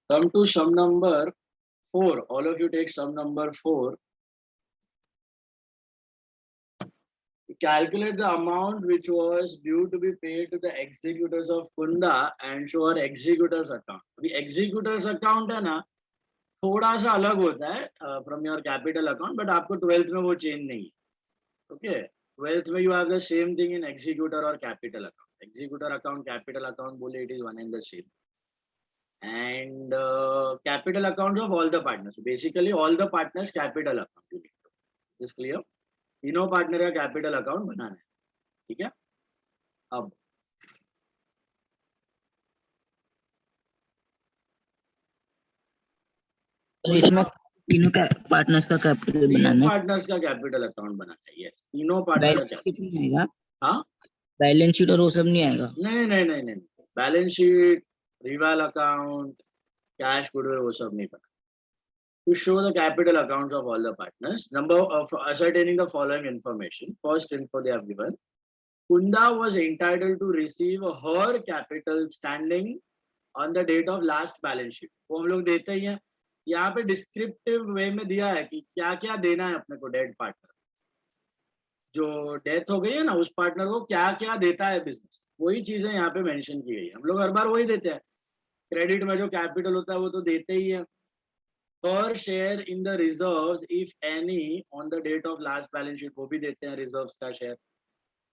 Come to sum number 4. All of you take sum number 4. Calculate the amount which was due to be paid to the executors of Kunda and show our executors account. The executors account है ना थोड़ा सा अलग होता है from your capital account, but आपको 12th में वो change नहीं है. Okay, 12th में you have the same thing in executor or capital account. Executor account, capital account बोले it is one and the same. And capital accounts of all the partners. So basically all the partners capital account. Is this clear? तीनों partner का capital account बनाना है. ठीक है. अब इसमें तीनों का पार्टनर्स का कैपिटल बनाना है. पार्टनर्स का कैपिटल अकाउंट बनाना है. यस, तीनों पार्टनर का कैपिटल आएगा. हाँ, बैलेंस शीट और वो सब नहीं आएगा. नहीं नहीं नहीं नहीं, balance sheet, reval account, cash, goodwill वो सब नहीं बना. To show the capital accounts of all the partners, number of ascertaining the following information. First info they have given. Kunda was entitled to receive her capital standing on the date of last balance sheet. वो हम लोग देते ही हैं. यहाँ पे descriptive वे में दिया है कि क्या क्या देना है अपने को डेड पार्टनर. जो डेथ हो गई है ना उस पार्टनर को क्या क्या देता है बिजनेस, वही चीजें यहाँ पे मेंशन की गई है. हम लोग हर बार वही देते हैं. क्रेडिट में जो कैपिटल होता है वो तो देते ही है. Per share in the reserves if any on the date of last balance sheet वो भी देते हैं reserves का share.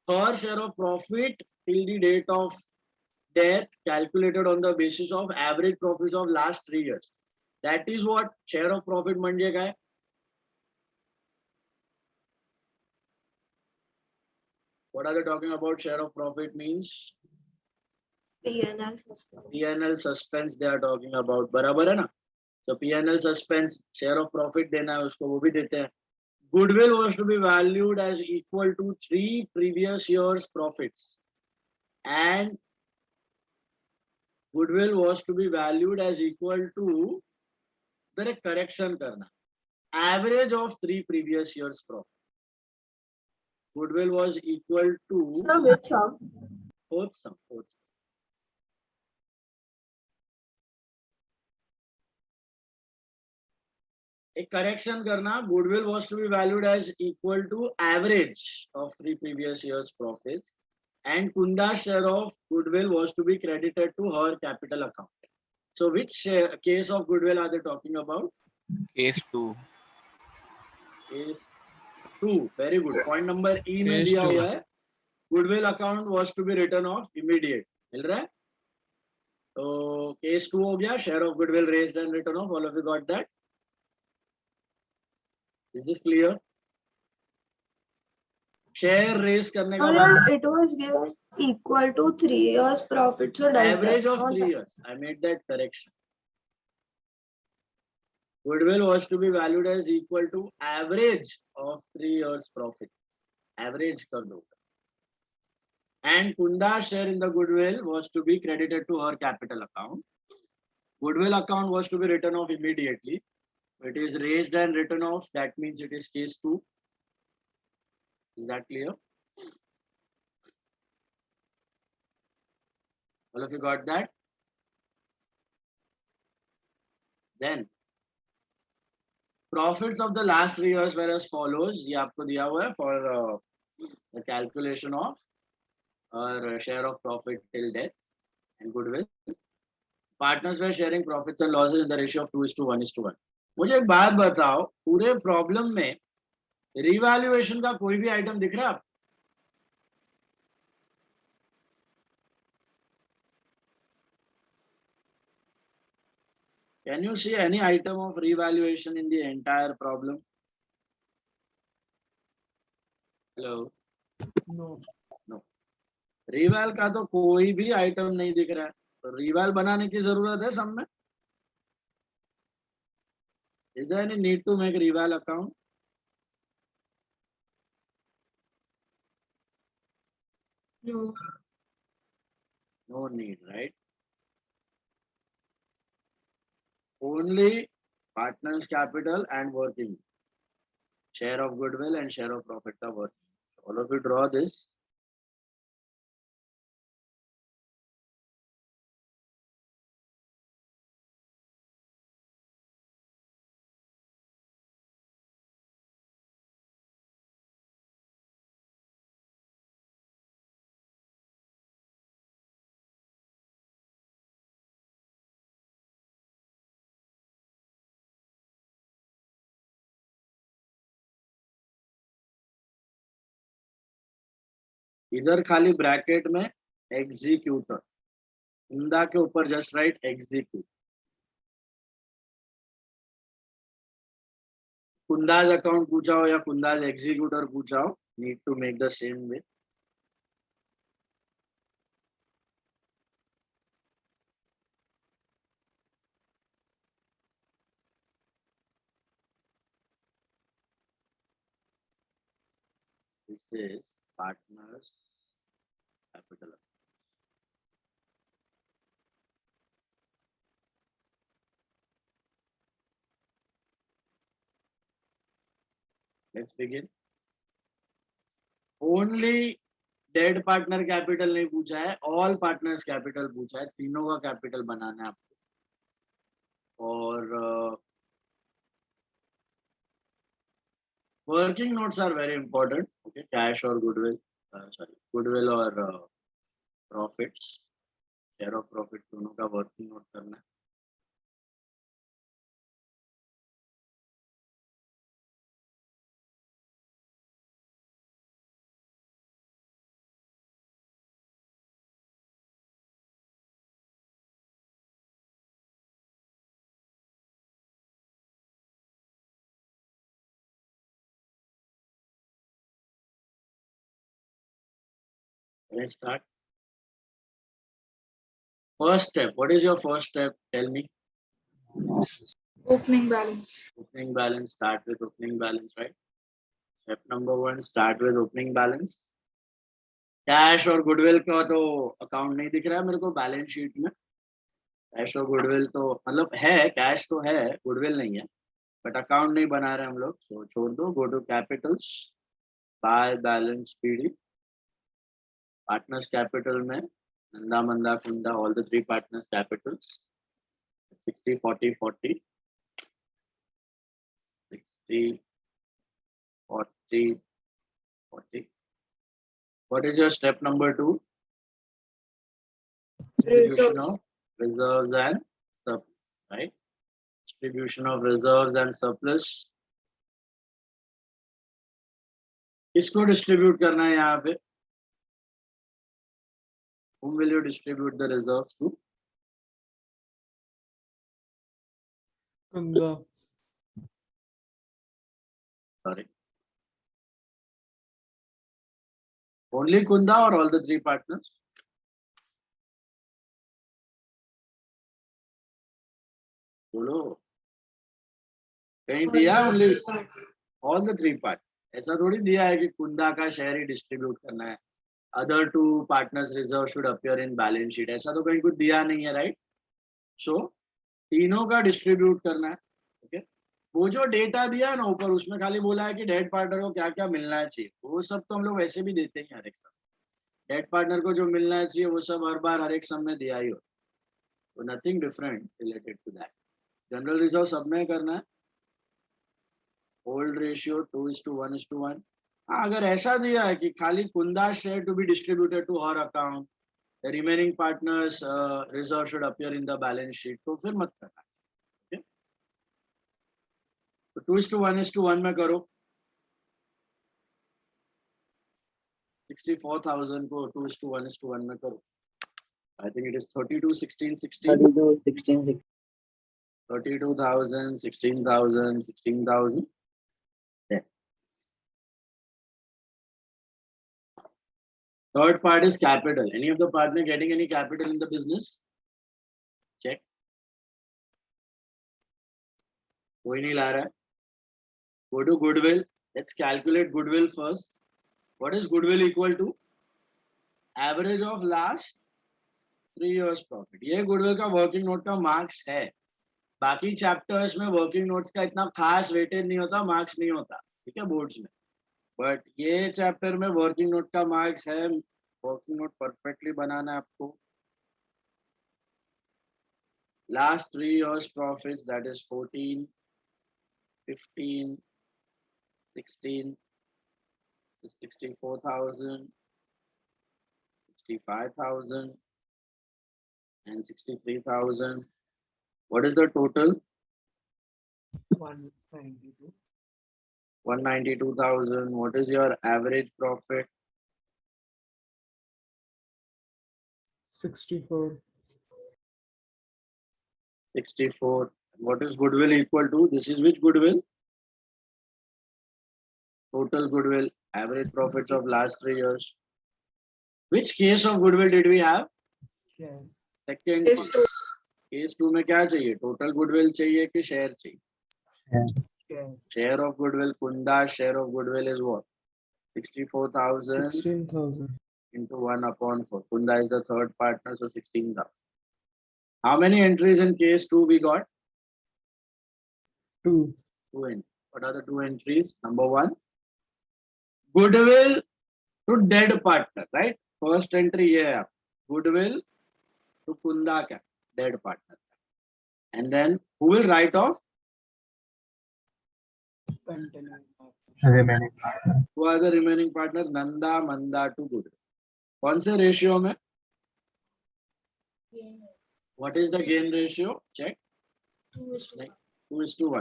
Per share of profit till the date of death calculated on the basis of average profits of last 3 years. That is what share of profit म्हणजे काय? What are they talking about? Share of profit means P&L suspense they are talking about. बराबर है ना? तो P&L suspense share of profit देना है उसको, वो भी देते हैं. Goodwill was to be valued as equal to 3 previous years profits, and goodwill was to be valued as equal to the correction करना average of 3 previous years profit. Goodwill was equal to both sum. A correction करना, goodwill was to be valued as equal to average of 3 previous years profits, and Kunda's share of goodwill was to be credited to her capital account. So which case of goodwill are they talking about? Case 2. Case 2. Very good. Point number E में दिया हुआ है. Goodwill account was to be written off immediate. मिल रहा है? तो case 2 हो गया. Share of goodwill raised and written off. All of you got that? Is this clear? Share raise करने का बाद it was given equal to 3 years profit. So average of 3 years. I made that correction. Goodwill was to be valued as equal to average of 3 years profit. Average कर दो. And Kunda's share in the goodwill was to be credited to her capital account. Goodwill account was to be written off immediately. It is raised and written off. That means it is case 2. Is that clear? All of you got that? Then profits of the last 3 years were as follows. ये आपको दिया हुआ है for the calculation of our share of profit till death and goodwill. Partners were sharing profits and losses in the ratio of 2:1:1. मुझे एक बात बताओ, पूरे प्रॉब्लम में रिवैल्यूएशन का कोई भी आइटम दिख रहा है? Can you see any item of revaluation in the entire problem? Hello? No. No. Rewal का तो कोई भी आइटम नहीं दिख रहा है. तो रिवाल बनाने की जरूरत है सब में? Is there any need to make reval account? No. No need, right? Only partners capital and working. Share of goodwill and share of profit का working. All of you draw this. इधर खाली ब्रैकेट में executor, Kunda के ऊपर just write execute. Kunda's account पूछा हो या Kunda's executor पूछा हो, need to make the same way. This is partners capital. Let's begin. Only dead partner capital नहीं पूछा है, ऑल पार्टनर्स कैपिटल पूछा है. तीनों का कैपिटल बनाना है आपको. और working notes are very important. Okay, cash और गुडविल, सॉरी गुडविल और प्रॉफिट्स, शेयर ऑफ प्रॉफिट, दोनों का वर्किंग नोट करना है. Let's start. First step. What is your first step? Tell me. Opening balance. Opening balance. Start with opening balance, right? Step number 1. Start with opening balance. Cash और goodwill का तो account नहीं दिख रहा है मेरे को बैलेंस शीट में. कैश और गुडविल तो मतलब है, कैश तो है, गुडविल नहीं है, बट अकाउंट नहीं बना रहे हम लोग, तो छोड़ दो. Go to capitals, by balance PD. Partners capital में Nanda Manda Kunda, all the 3 partners capitals. 60 40 40, 60 40 40. What is your step number 2? Distribution of reserves and surplus, right? Distribution of reserves and surplus. किसको डिस्ट्रीब्यूट करना है यहाँ पे? Whom will you distribute the reserves to? Kunda. Sorry. Only Kunda or all the 3 partners? बोलो. कहीं दिया only all the 3 part? ऐसा थोड़ी दिया है कि कुंदा का शेयर ही डिस्ट्रीब्यूट करना है. Other 2 partners reserve should appear in balance sheet. ऐसा तो कहीं कुछ दिया नहीं है, राइट? सो तीनों का डिस्ट्रीब्यूट करना है. ओके, वो जो डेटा दिया है ना ऊपर, उसमें खाली बोला है कि डेड पार्टनर को क्या क्या मिलना चाहिए. वो सब तो हम लोग वैसे भी देते हैं हर एक सब. डेड पार्टनर को जो मिलना चाहिए वो सब हर बार हर एक सब में दिया ही हो. तो nothing different related to that. General reserve सब में करना है. Old ratio 2:1:1. अगर ऐसा दिया है कि खाली कुंदा share to be distributed to हर account, the remaining partners reserve should appear in the balance sheet, तो फिर मत करना. ओके, तो 2:1:1 में करो. 64,000 को 2:1:1 में करो. I think it is 32 16 16 32 16 6. 32,000 16,000 16,000. Third part is capital. Any of the partner getting any capital in the business? Check. कोई नहीं ला रहा है. Go to goodwill. Let's calculate goodwill first. What is goodwill equal to? Average of last 3 years profit. ये goodwill का working note का marks है. बाकी chapters में working notes का इतना खास weighted नहीं होता, marks नहीं होता. ठीक है, boards में. बट ये चैप्टर में वर्किंग नोट का मार्क्स है, वर्किंग नोट परफेक्टली बनाना है आपको. Last 3 years profits, that is 14, 15, 16, 64,000, 65,000, and 63,000. What is the total? 192. 192,000. What is your average profit? 64. 64. What is goodwill equal to? This is which goodwill? Total goodwill, average profits of last 3 years. Which case of goodwill did we have? Share. Second Case two. Case 2 में क्या चाहिए? Total goodwill चाहिए कि share चाहिए? Share. Share of goodwill, Kunda's share of goodwill is what? 64,000 16,000. into 1/4. Kunda is the third partner, so 16,000. How many entries in case 2 we got? 2. 2 entries. What are the 2 entries? Number 1, goodwill to dead partner, right? First entry ये है, goodwill to Kunda का dead partner. And then who will write off? Continuing. remaining. Who are the remaining partner? Nanda, Manda to goodwill. कौन से ratio में? What is the gain ratio? Check. 2:1.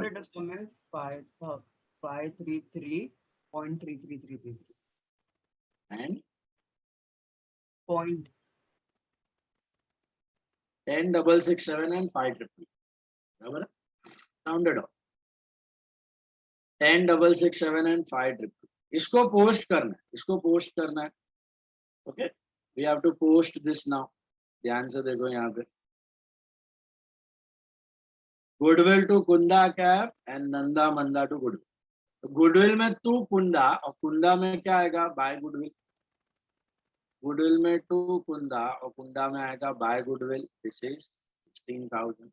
Let us comment 533.3333. And Point 10,667 and 533. बराबर है? Rounded off. 10,667 and 533. इसको post करना है, इसको post करना है. Okay, we have to post this now. ध्यान से देखो यहाँ पे. Goodwill to Kunda Cap and Nanda Manda to goodwill. तो goodwill में to Kunda और Kunda में क्या आएगा? By goodwill. Goodwill में to Kunda और Kunda में आएगा by goodwill. This is 16,000.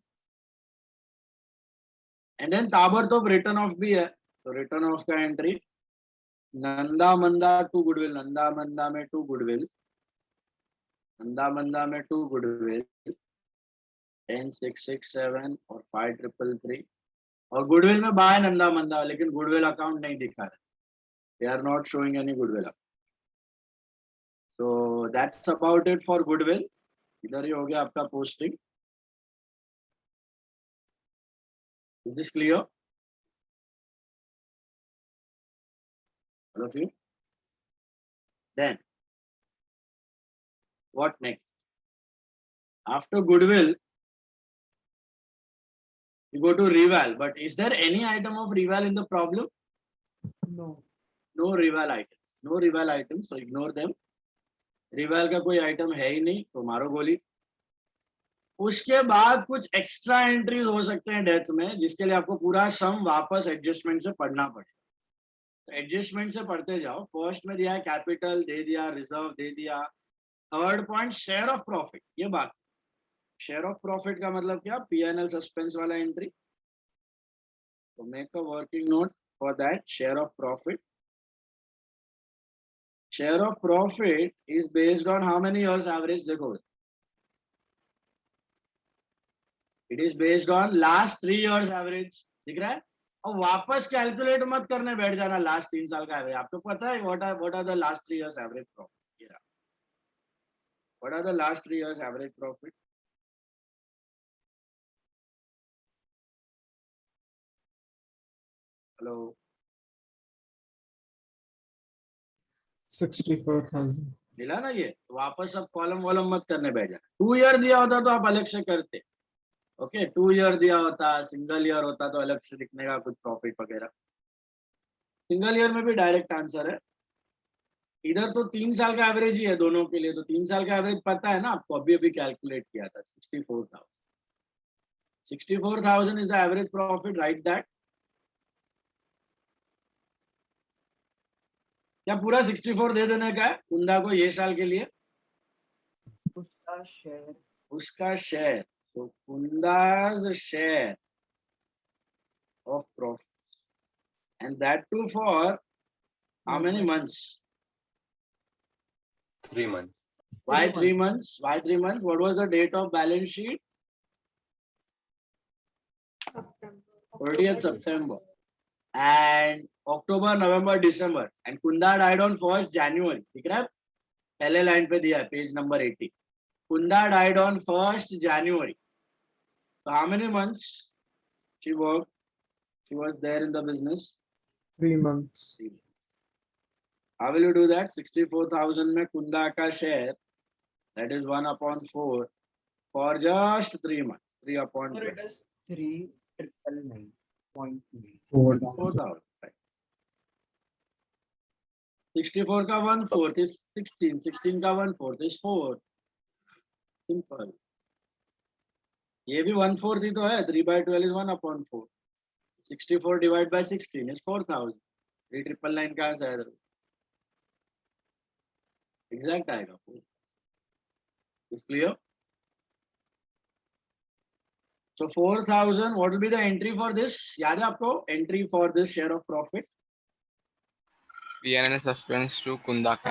And then ताबड़तोड़ return off भी है. तो return off का entry नंदा मंदा टू गुडविल, नंदा मंदा में टू गुडविल, नंदा मंदा में टू गुडविल, 10,667 और 5,333. और गुडविल में बाय नंदा मंदा, लेकिन गुडविल अकाउंट नहीं दिखा रहे. They are not showing any goodwill. So that's about it for goodwill. इधर ही हो गया आपका posting. Is this clear? All of you. Then what next? After goodwill, you go to reval. But is there any item of reval in the problem? no. No reval items. No reval items, so ignore them. Reval का कोई item है ही नहीं, तो मारो गोली. उसके बाद कुछ एक्स्ट्रा एंट्रीज हो सकते हैं डेथ में, जिसके लिए आपको पूरा सम वापस एडजस्टमेंट से पढ़ना पड़े. एडजस्टमेंट से पढ़ते जाओ. फर्स्ट में दिया है कैपिटल, दे दिया रिजर्व, दे दिया. Third point share of profit. ये बात, शेयर ऑफ प्रॉफिट का मतलब क्या? P&L सस्पेंस वाला एंट्री. तो make a working note for that. Share of profit. Share of profit is based on how many years average? देखो, it is based on last 3 years average. दिख रहा है? और वापस कैलकुलेट मत करने बैठ जाना लास्ट 3 साल का एवरेज. आपको पता है what are the last 3 years average profit? What are the last 3 years average profit? Hello, 64,000. मिला ना ये? तो वापस अब कॉलम वॉलम मत करने बैठ जाना. 2 year दिया होता तो आप अलग से करते. ओके, 2 year दिया होता, सिंगल ईयर होता तो अलग से लिखने का कुछ प्रॉफिट वगैरह. सिंगल ईयर में भी डायरेक्ट आंसर है. इधर तो 3 साल का एवरेज ही है दोनों के लिए. तो 3 साल का एवरेज पता है ना आपको, अभी अभी कैलकुलेट किया था. 64,000. 64,000 is the average profit. Right that. क्या पूरा 64 दे देने का है कुंदा को ये साल के लिए? उसका शेयर. उसका शेयर. तो कुंदा's share of profit, and that too for How many months? 3 months. Why 3 3 months? Why 3 months? What was the date of balance sheet? 30th September. And October, November, December. And Kunda died on 1st January. दिख रहा है? पहले line पे दिया है, page number 80. Kunda died on 1st January. So how many months she worked? She was there in the business. 3 months. How will you do that? 64,000 में Kunda का share, that is 1/4 for just 3 months. 3 upon Sir, 12. it is 3,999.9. 4,000. Right. 64 का 1/4 is 16. 16 का 1/4 is 4. Simple. ये भी 1/4 ही तो है. 3/12 is 1/4. 64 divided by 16 is 4,000. 3,999 कहाँ से आया? Exact आएगा. Is clear? So 4,000. What will be the entry for this? याद है आपको? Entry for this share of profit. PNL suspense to Kunda का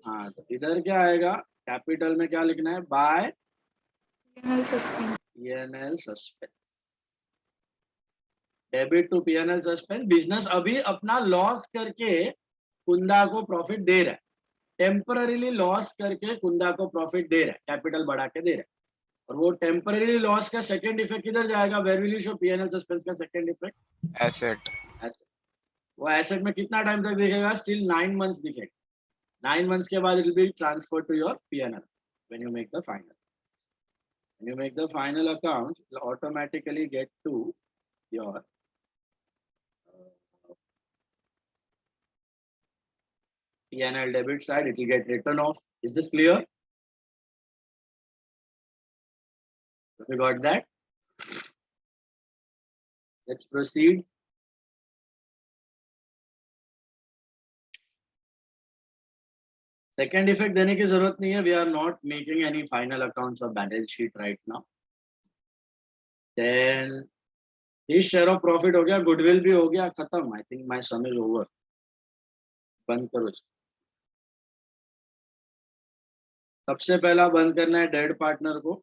हाँ, तो इधर क्या आएगा? कैपिटल में क्या लिखना है? By PNL suspense. PNL suspense. Debit to PNL suspense. Business अभी अपना लॉस करके कुंदा को प्रॉफिट दे रहा है. टेम्पररीली लॉस करके कुंदा को प्रॉफिट दे रहा है, कैपिटल बढ़ा के दे रहा है. और वो टेम्पररी लॉस का सेकंड इफेक्ट किधर जाएगा? Where will you show PNL suspense का सेकंड इफेक्ट? एसेट. वो एसेट में कितना टाइम तक दिखेगा? स्टिल 9 months दिखेगा. 9 months के बाद it will be transfer to your PNL when you make the final. When you make the final account, it will automatically get to your PNL debit side. It will get written off. Is this clear? Have you got that? Let's proceed. Second effect देने की जरूरत नहीं है. We are not making any final accounts or balance sheet right now. Then his share of profit हो गया, goodwill भी हो गया, खत्म. I think my sum is over. बंद करो इसको. सबसे पहला बंद करना है डेड पार्टनर को.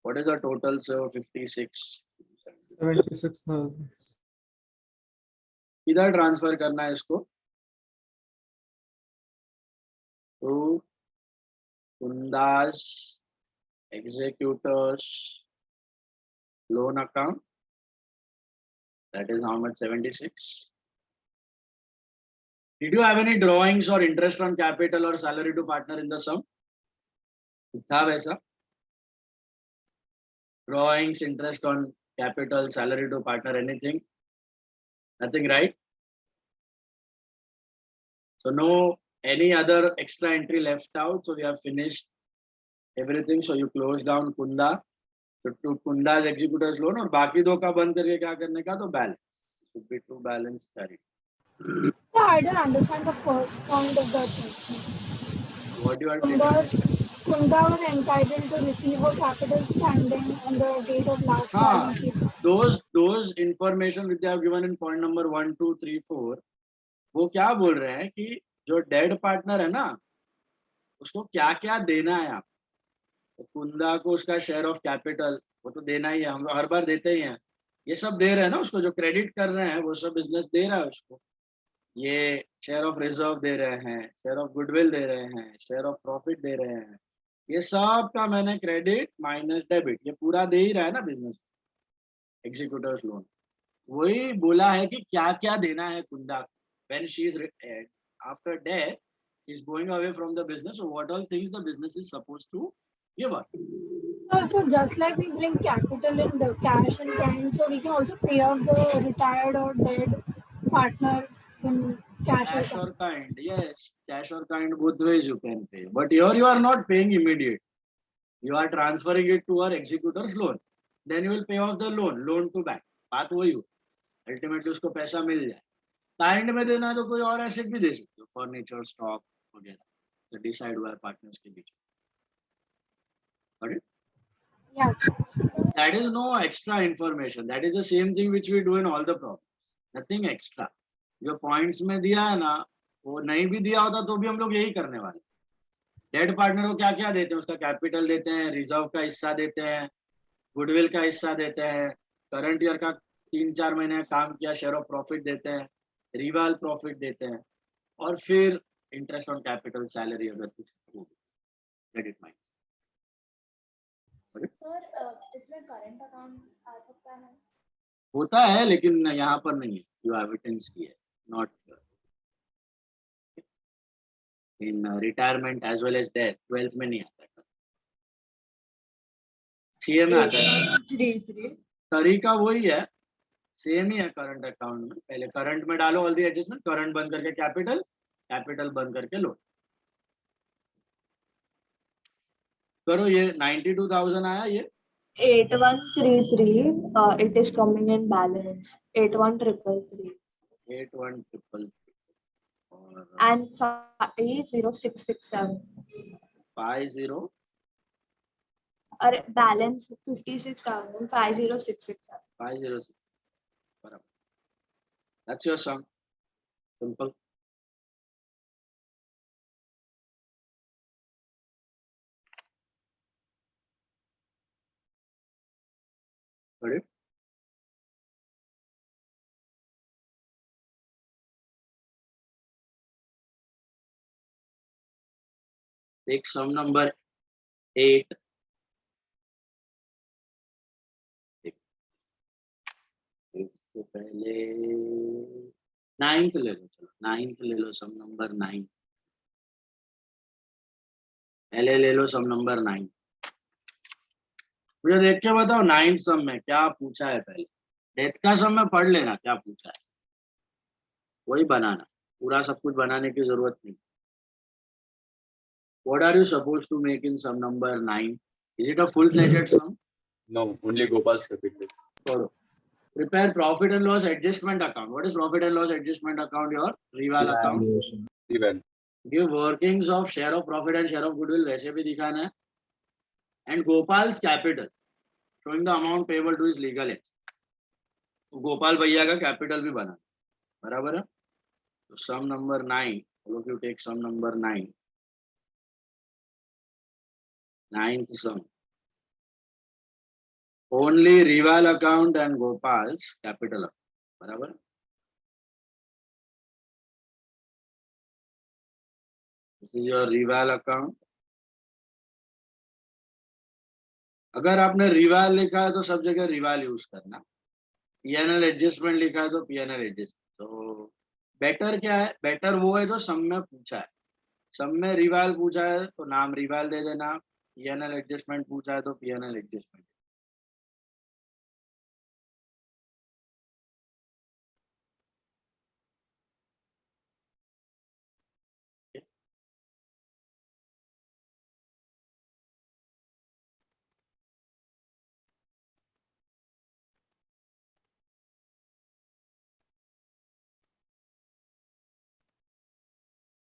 What is the total? So 56. 76,000. इधर ट्रांसफर करना है इसको. To Kunda's executors loan account. That is how much? 76. Did you have any drawings or interest on capital or salary to partner in the sum? था वैसा? Drawings, interest on capital, salary to partner, anything? Nothing, right? So no any other extra entry left out. So we have finished everything. So you close down Kunda. So to Kunda's executors loan और बाकी दो का बंद करके क्या करने का? तो balance. Should be to balance carry. So I don't understand the first point of the question. What you are saying? Kunda was entitled to receive a capital standing on the date of last हाँ, balance sheet. those information which they have given in point number 1, 2, 3, 4, वो क्या बोल रहे हैं कि जो dead partner है ना, उसको क्या क्या देना है आप. तो कुंदा को उसका शेयर ऑफ कैपिटल वो तो देना ही है, हम हर बार देते ही हैं. ये सब दे रहे हैं ना उसको, जो क्रेडिट कर रहे हैं वो सब बिजनेस दे रहा है उसको. ये शेयर ऑफ रिजर्व दे रहे हैं, शेयर ऑफ गुडविल दे रहे हैं, शेयर ऑफ प्रॉफिट दे रहे हैं. ये सब का मैंने क्रेडिट माइनस डेबिट ये पूरा दे ही रहा है ना बिजनेस एग्जीक्यूटर्स लोन. वही बोला है कि क्या क्या देना है कुंदा को. When she is after death, is going away from the business. So what all things the business is supposed to give her? So just like we bring capital in the cash and kind, so we can also pay off the retired or dead partner in cash or Cash kind. or kind, yes, cash or kind, both ways you can pay. But here you are not paying immediate. You are transferring it to our executor's loan. Then you will pay off the loan to bank. बात वही हो. Ultimately उसको पैसा मिल जाए. Kind में देना है तो कोई और एसेट भी दे सकते हो, फर्नीचर, स्टॉक वगैरह. तो डिसाइड हुआ है पार्टनर्स के बीच. Yes. That is no extra information. That is the same thing which we do in all the problems. Nothing extra. जो पॉइंट्स में दिया है ना, वो नहीं भी दिया होता तो भी हम लोग यही करने वाले। डेट पार्टनर को क्या क्या देते हैं, उसका कैपिटल देते हैं, रिजर्व का हिस्सा देते हैं, गुडविल का हिस्सा देते हैं, करंट ईयर का 3-4 महीने काम किया शेयर ऑफ प्रॉफिट देते हैं, रिवाल प्रॉफिट देते हैं, और फिर इंटरेस्ट ऑन कैपिटल, सैलरी अगर कुछ क्रेडिट माइंड। सर इसमें करंट अकाउंट आ सकता है? होता है लेकिन यहाँ पर नहीं है, जो एविडेंस की है, not in retirement as well as death, 12th में नहीं आता है, सीए में आता है। 33. तरीका वही है, सेम ही है करंट अकाउंट में। पहले करंट में डालो ऑल दी एडजस्टमेंट, करंट बंद करके कैपिटल, कैपिटल बंद करके लो। करो, ये 92,000 आया ये। 8133. It is coming in balance. 8133. 8133 और And 50667. 50 Or balance 56,000. 50667. 506 बराबर। That's your sum. Simple. Got it? Take sum number 8. इससे पहले 9th ले लो, चलो 9th ले लो, सम नंबर 9। पहले ले लो सम नंबर 9। मुझे देख के बताओ 9th सम में क्या पूछा है। पहले डेथ का सम में पढ़ लेना क्या पूछा है, वही बनाना, पूरा सब कुछ बनाने की जरूरत नहीं। What are you supposed to make in sum number 9? Is it a full-fledged sum? No, only Gopal's capital. Follow. Prepare profit and loss adjustment account. What is profit and loss adjustment account? Your rival account. Even. Give workings of share of profit and share of goodwill, वैसे भी दिखाना है। And Gopal's capital, showing the amount payable to his legal ex. तो गोपाल भैया का capital भी बना, बराबर है। तो सम number 9, look, you take sum number 9, 9th sum. Only rival account and Gopal's capital account, बराबर। This is your rival account. अगर आपने रिवाल लिखा है तो सब जगह रिवाल यूज करना, पीएनएल एडजस्टमेंट लिखा है तो पीएनएल एडजस्टमेंट। तो बेटर क्या है, बेटर वो है जो सम में पूछा है। सम में रिवाल पूछा है तो नाम रिवाल दे देना, पीएनएल एडजस्टमेंट पूछा है तो पीएनएल एडजस्टमेंट।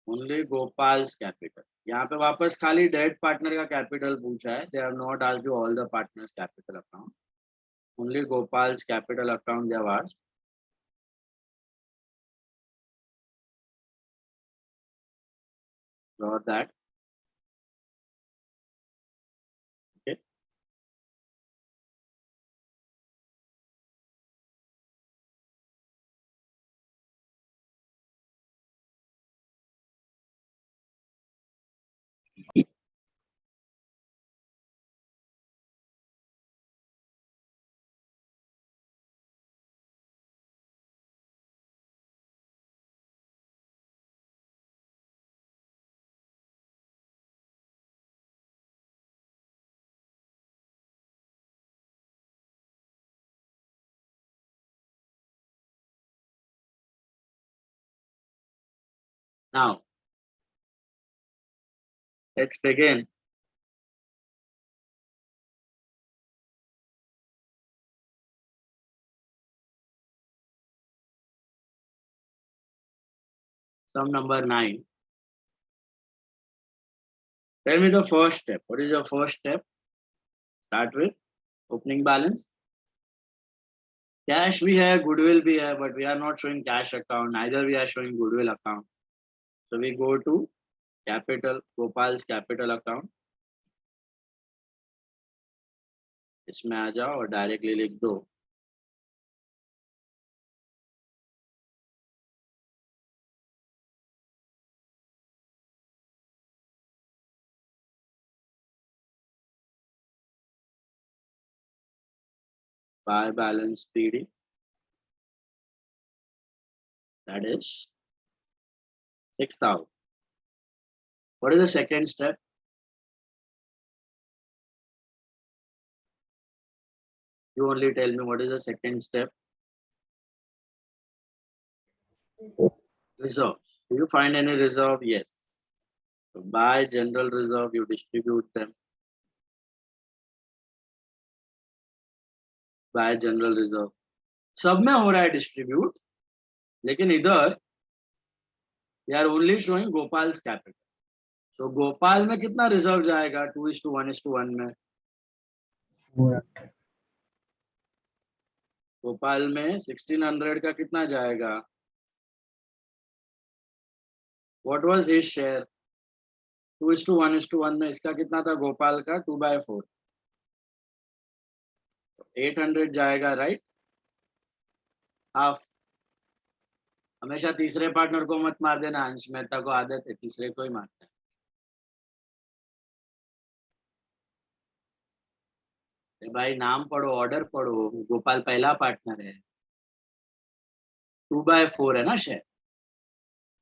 Only गोपाल्स capital. यहाँ पे वापस खाली डेट पार्टनर का कैपिटल पूछा है। They have not asked you all the partners capital account, only गोपाल्स capital account they have asked. Draw that. Okay. Now, let's begin. Sum number 9. Tell me the first step. What is your first step? Start with opening balance. Cash भी है, goodwill भी है, but we are not showing cash account. Neither we are showing goodwill account. So we go to capital, Gopal's capital account. इसमें आ जाओ और directly लिख दो buy balance PD. That is 6,000. What is the second step? You only tell me what is the second step. Reserve. Do you find any reserve? Yes. So by general reserve, you distribute them. By general reserve. सब में हो रहा है distribute, लेकिन इधर they are only showing Gopal's capital. So Gopal में कितना reserve जाएगा 2:1:1 में? गोपाल में 1600 का कितना जाएगा? What was his share? 2:1:1 में इसका कितना था गोपाल का? 2/4. 800 जाएगा, राइट? हाफ. हमेशा तीसरे पार्टनर को मत मार देना, अंश मेहता को आदत है तीसरे को ही मारता है. भाई नाम पढ़ो, ऑर्डर पढ़ो. गोपाल पहला पार्टनर है. 2/4 है ना शेयर.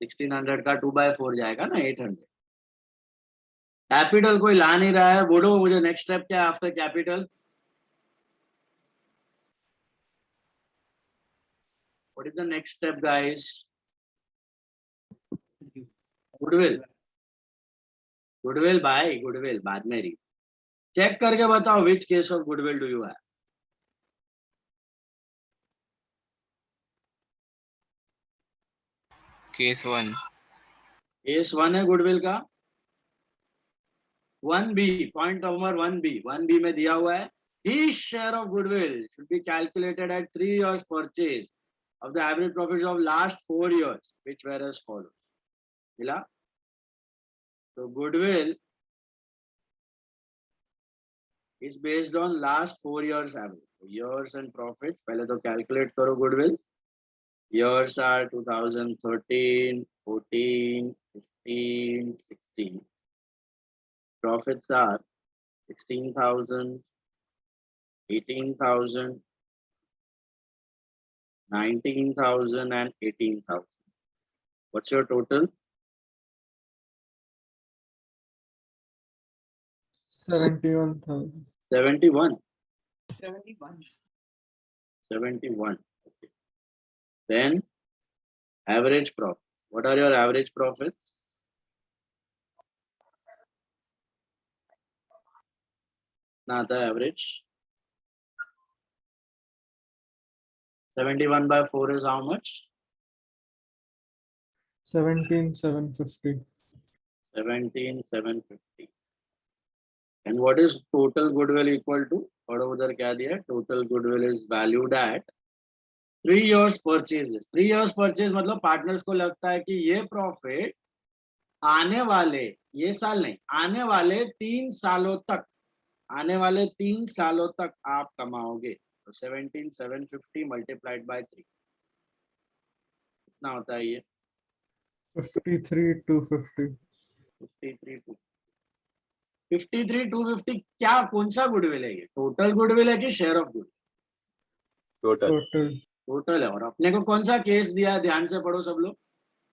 1600 का 2/4 जाएगा ना 800. कैपिटल कोई ला नहीं रहा है, बोलो मुझे नेक्स्ट स्टेप क्या है after capital? What is the next step, guys? Goodwill. Goodwill by goodwill बाद में री. चेक करके बताओ which case of goodwill do you have? Case 1. Case 1 है goodwill का. 1B, point number 1B. 1B में दिया हुआ है. His share of goodwill should be calculated at 3 years purchase of the average profits of last 4 years, which were as follows. मिला? So goodwill is based on last 4 years average. So years and profit. पहले तो calculate करो goodwill. Years are 2013, 14, 15, 16. Profits are 16,000, 18,000, 19,000 and 18,000. What's your total? 71,000. 71. 71. 71. Okay. Then average profits. What are your average profits? Not the average. 71/4 is how much? 17,750. 17,750. And what is total goodwill equal to? और उधर क्या दिया? Total goodwill is valued at 3 years purchases. 3 years purchase मतलब partners को लगता है कि ये प्रॉफिट आने वाले, ये साल नहीं, आने वाले 3 सालों तक, आने वाले 3 सालों तक आप कमाओगे. तो 17,750 multiplied by 3 कितना होता है ये? 53,250. 53,250 क्या, कौन सा गुडविल है ये? टोटल गुडविल है कि share of goodwill? Total. Total. Total है. और अपने को कौन सा केस दिया है? ध्यान से पढ़ो सब लोग.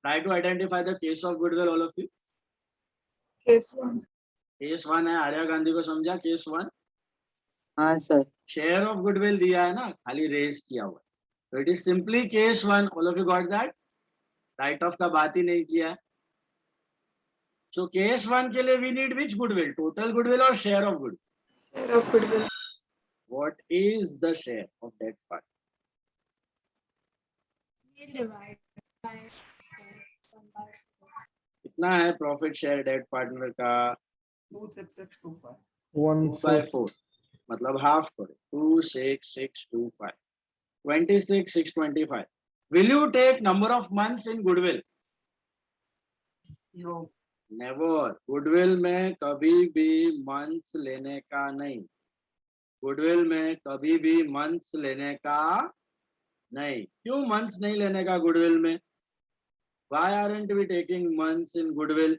Try to identify the case of goodwill all of you. Case 1. Case 1 है. आर्या गांधी को समझा? केस 1 हाँ सर. शेयर ऑफ गुडविल दिया है ना, खाली रेज किया हुआ है. तो it is simply case 1. All of you got that? Right of का बात ही नहीं किया है. सो केस 1 के लिए we need which goodwill? Total goodwill और share of goodwill? Share of goodwill. What is the share of that part? Divide by कितना है प्रॉफिट शेयर डेट पार्टनर का? 26625. 2/4 मतलब हाफ करो. 26625. 26,625. Will you take number of months in goodwill? No. Never, goodwill में कभी भी months लेने का नहीं, गुडविल में कभी भी मंथ्स लेने का नहीं। क्यों मंथ्स नहीं लेने का गुडविल में? Why aren't we taking months in goodwill?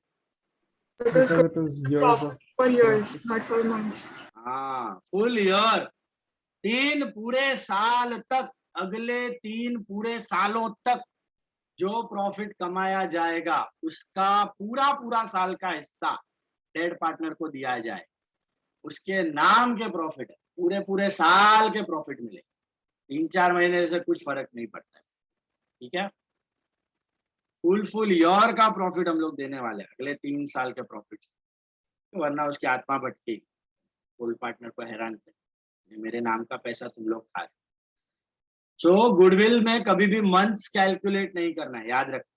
Because it is years of. For years, not for months. हाँ, फुल ईयर, 3 पूरे साल तक, अगले 3 पूरे सालों तक जो प्रॉफिट कमाया जाएगा उसका पूरा पूरा साल का हिस्सा डेड पार्टनर को दिया जाए, उसके नाम के प्रॉफिट है, पूरे पूरे साल के प्रॉफिट मिले, 3-4 महीने से कुछ फर्क नहीं पड़ता है, ठीक है। फुल ईयर का प्रॉफिट हम लोग देने वाले हैं, अगले 3 साल के प्रॉफिट, वरना उसकी आत्मा भटकेगी, फुल पार्टनर को हैरान करे, मेरे नाम का पैसा तुम लोग खा रहे। सो गुडविल में कभी भी मंथ्स कैलकुलेट नहीं करना है, याद रखना।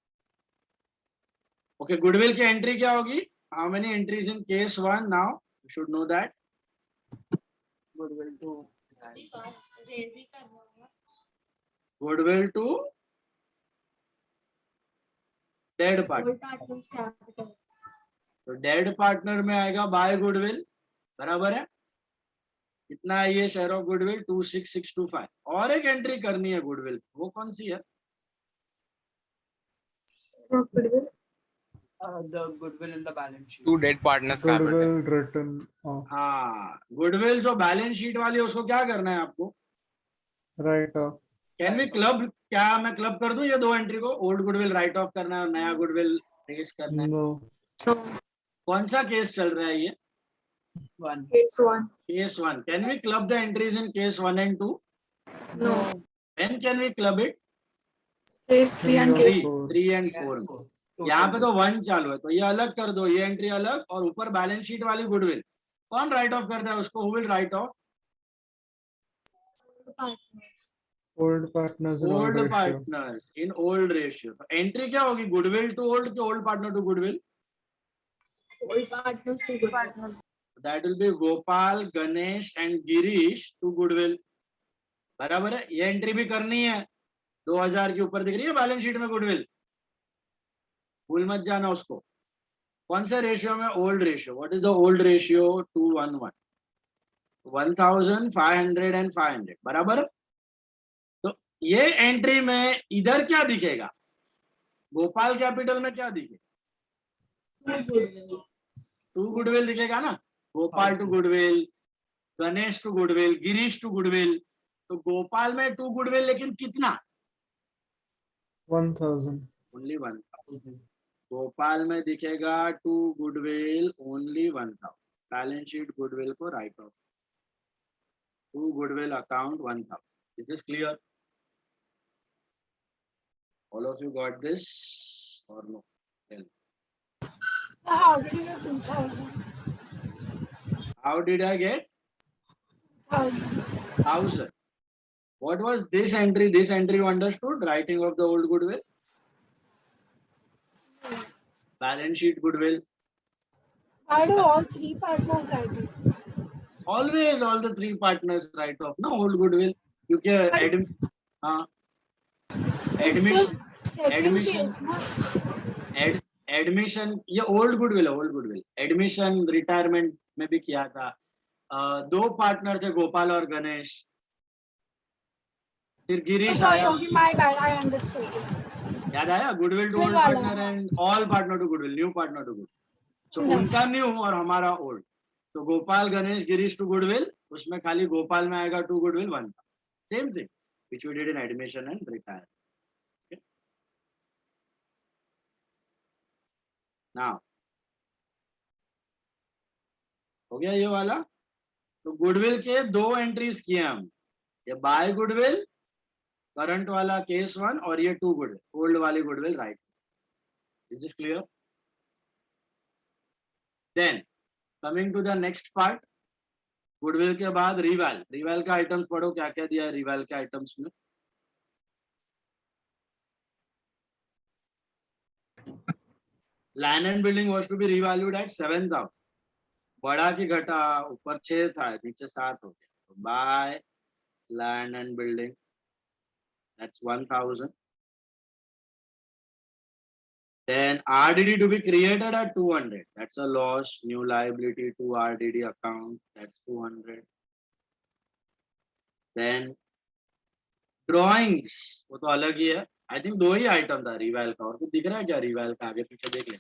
ओके, गुडविल की एंट्री क्या होगी? How many entries in case 1 now? You should know that. Goodwill to. Goodwill to dead partner, Partners capital. तो डेड पार्टनर में आएगा बाय गुडविल, बराबर है। कितना है ये शेयर ऑफ गुडविल? 26625। और एक एंट्री करनी है गुडविल, वो कौन सी है? The goodwill in the balance sheet. To dead partners capital. Goodwill written off. हाँ, गुडविल जो बैलेंस शीट वाली है उसको क्या करना है आपको? Write off. Can we club, क्या मैं क्लब कर दूं ये 2 एंट्री को? ओल्ड गुडविल राइट ऑफ करना है और नया गुडविल रेज करना है। No. कौन सा केस चल रहा है ये? 1. Case 1. Case 1। Can we club the entries in case 1 and 2? No. When can we club it? Case 3 and case 3 and 4 में। यहाँ पे तो 1 चालू है, तो ये अलग कर दो, ये एंट्री अलग, और ऊपर बैलेंस शीट वाली गुडविल कौन राइट ऑफ करता है उसको? Who will write off? Old partners in old old ratio. Partners in old ratio. Entry क्या होगी? गुडविल टू ओल्ड के old partner to goodwill? Old partners to good partners. That will be Gopal, Ganesh and Girish to goodwill, बराबर है। ये entry भी करनी है, 2000 के ऊपर दिख रही है बैलेंस शीट में गुडविल, भूल मत जाना उसको। कौन से रेशियो में? Old ratio. What is the old ratio? 2:1:1, 1500 and 500, बराबर। तो ये एंट्री में इधर क्या दिखेगा? गोपाल कैपिटल में क्या दिखेगा? टू गुडविल दिखेगा ना, Gopal to goodwill, Ganesh to goodwill, Girish to goodwill. तो गोपाल में 2 गुडविल, लेकिन कितना? 1000. ओनली 1000। गोपाल में दिखेगा 2 goodwill, only 1000। Balance sheet goodwill को write off, 2 goodwill account 1000। Is this clear? All of you got this और no? How did you get 2000? How did I get 1000. 1000? What was this entry? This entry you understood? Writing of the old goodwill, balance sheet goodwill. Why do all 3 partners write it? Always all the 3 partners write off no old goodwill. You can admission, admission, admission, ये old goodwill है, old goodwill. Admission retirement में भी किया था। 2 partner थे, गोपाल और गणेश, फिर Girish Sorry, आया। okay, my bad. I understood. याद आया? Goodwill to old partner and all partner to goodwill, new partner to goodwill. So उनका न्यू और हमारा ओल्ड। तो गोपाल, गणेश, गिरीश टू गुडविल, उसमें खाली गोपाल में आएगा 2 goodwill 1। Same thing which we did in admission and retire. Now हो गया ये वाला। तो गुडविल के 2 एंट्रीज किए हम, ये बाय गुडविल करंट वाला केस 1 और ये 2 गुडविल, ओल्ड वाली goodwill right. Is this clear? Then coming to the next part, goodwill के बाद रिवैल। रिवैल का आइटम्स पढ़ो, क्या क्या दिया है रिवैल के आइटम्स में। Land and building was to be revalued at 7000। बड़ा की घटा, ऊपर 6 था, नीचे 7 हो गया। By land and building, that's 1000. Then RDD to be created at 200. That's a loss. New liability to RDD account. That's 200. Then drawings. वो तो अलग ही है. I think दो ही आइटम था रिवाल का. और कुछ दिख रहा है क्या रिवाल का? आगे पीछे देख ले.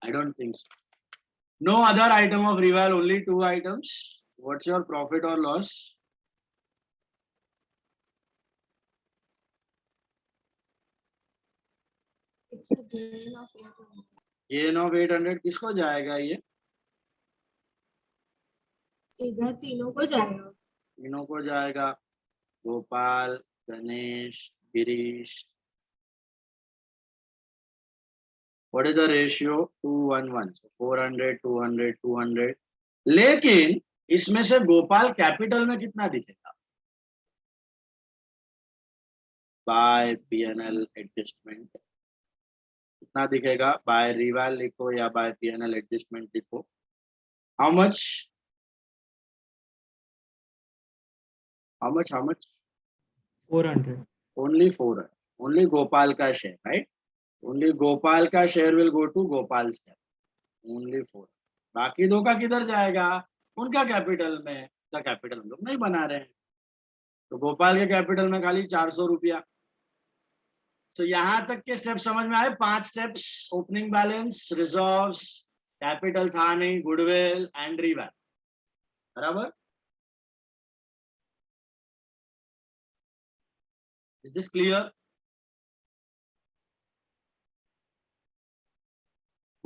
I don't think so. No other item of rival, only 2 items. What's your profit or loss? It's a gain of 800. Gain of 800 किसको जाएगा ये? इधर तीनों को जाएगा. तीनों को जाएगा. Gopal, Ganesh, Girish. What is the ratio? 211. So 400, 200, 200. लेकिन इसमें से गोपाल कैपिटल में कितना दिखेगा? बाय P&L एडजस्टमेंट कितना दिखेगा? बाय रिवाल लिखो या बाय P&L एडजस्टमेंट लिखो. How much? How much? How much? 400. Only 400. Only Gopal का share, right? Only Gopal का share will go to Gopal's share. Only 400. बाकी दो का किधर जाएगा? उनका कैपिटल में. उनका कैपिटल हम लोग नहीं बना रहे हैं. तो गोपाल के कैपिटल में खाली 400 रुपया. तो यहाँ तक के स्टेप समझ में आए? 5 steps. Opening balance, reserves, capital था नहीं, गुडविल एंड रिवैल. बराबर? Is this clear?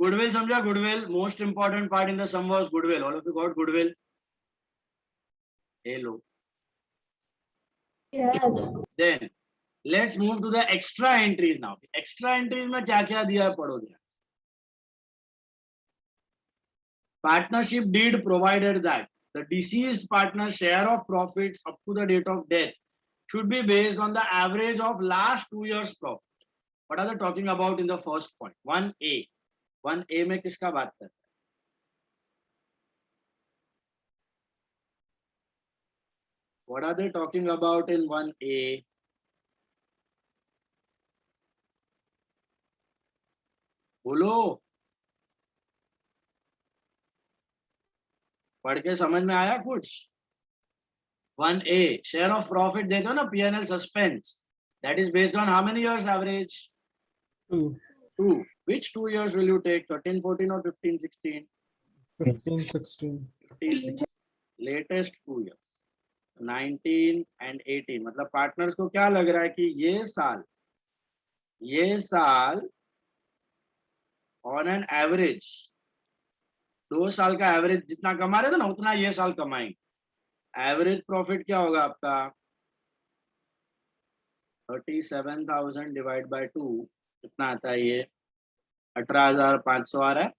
Goodwill समझा? Goodwill, most important part in the sum was goodwill. All of you got goodwill? Hello. Yes. Then let's move to the extra entries now. Extra entries में क्या क्या दिया है पढ़ो दिया. Partnership deed provided that the deceased partner's share of profits up to the date of death should be based on the average of last 2 years' profit. What are they talking about in the first point? 1A. 1A में किसका बात करता है? What are they talking about in 1A? बोलो. पढ़ के समझ में आया कुछ? 1A, share of profit देते हो ना P&L suspense. That is based on how many years average? 2, 2. Which 2 years will you take? 13, 14 or 15, 16? 15, 16. 15, 16. Latest 2 years. 19 and 18. मतलब पार्टनर्स को क्या लग रहा है कि ये साल on an average 2 साल का एवरेज जितना कमा रहे थे ना उतना ये साल कमाएंगे. एवरेज प्रॉफिट क्या होगा आपका? 37,000 डिवाइड बाय 2 कितना आता है? ये 18,500 आ रहा है.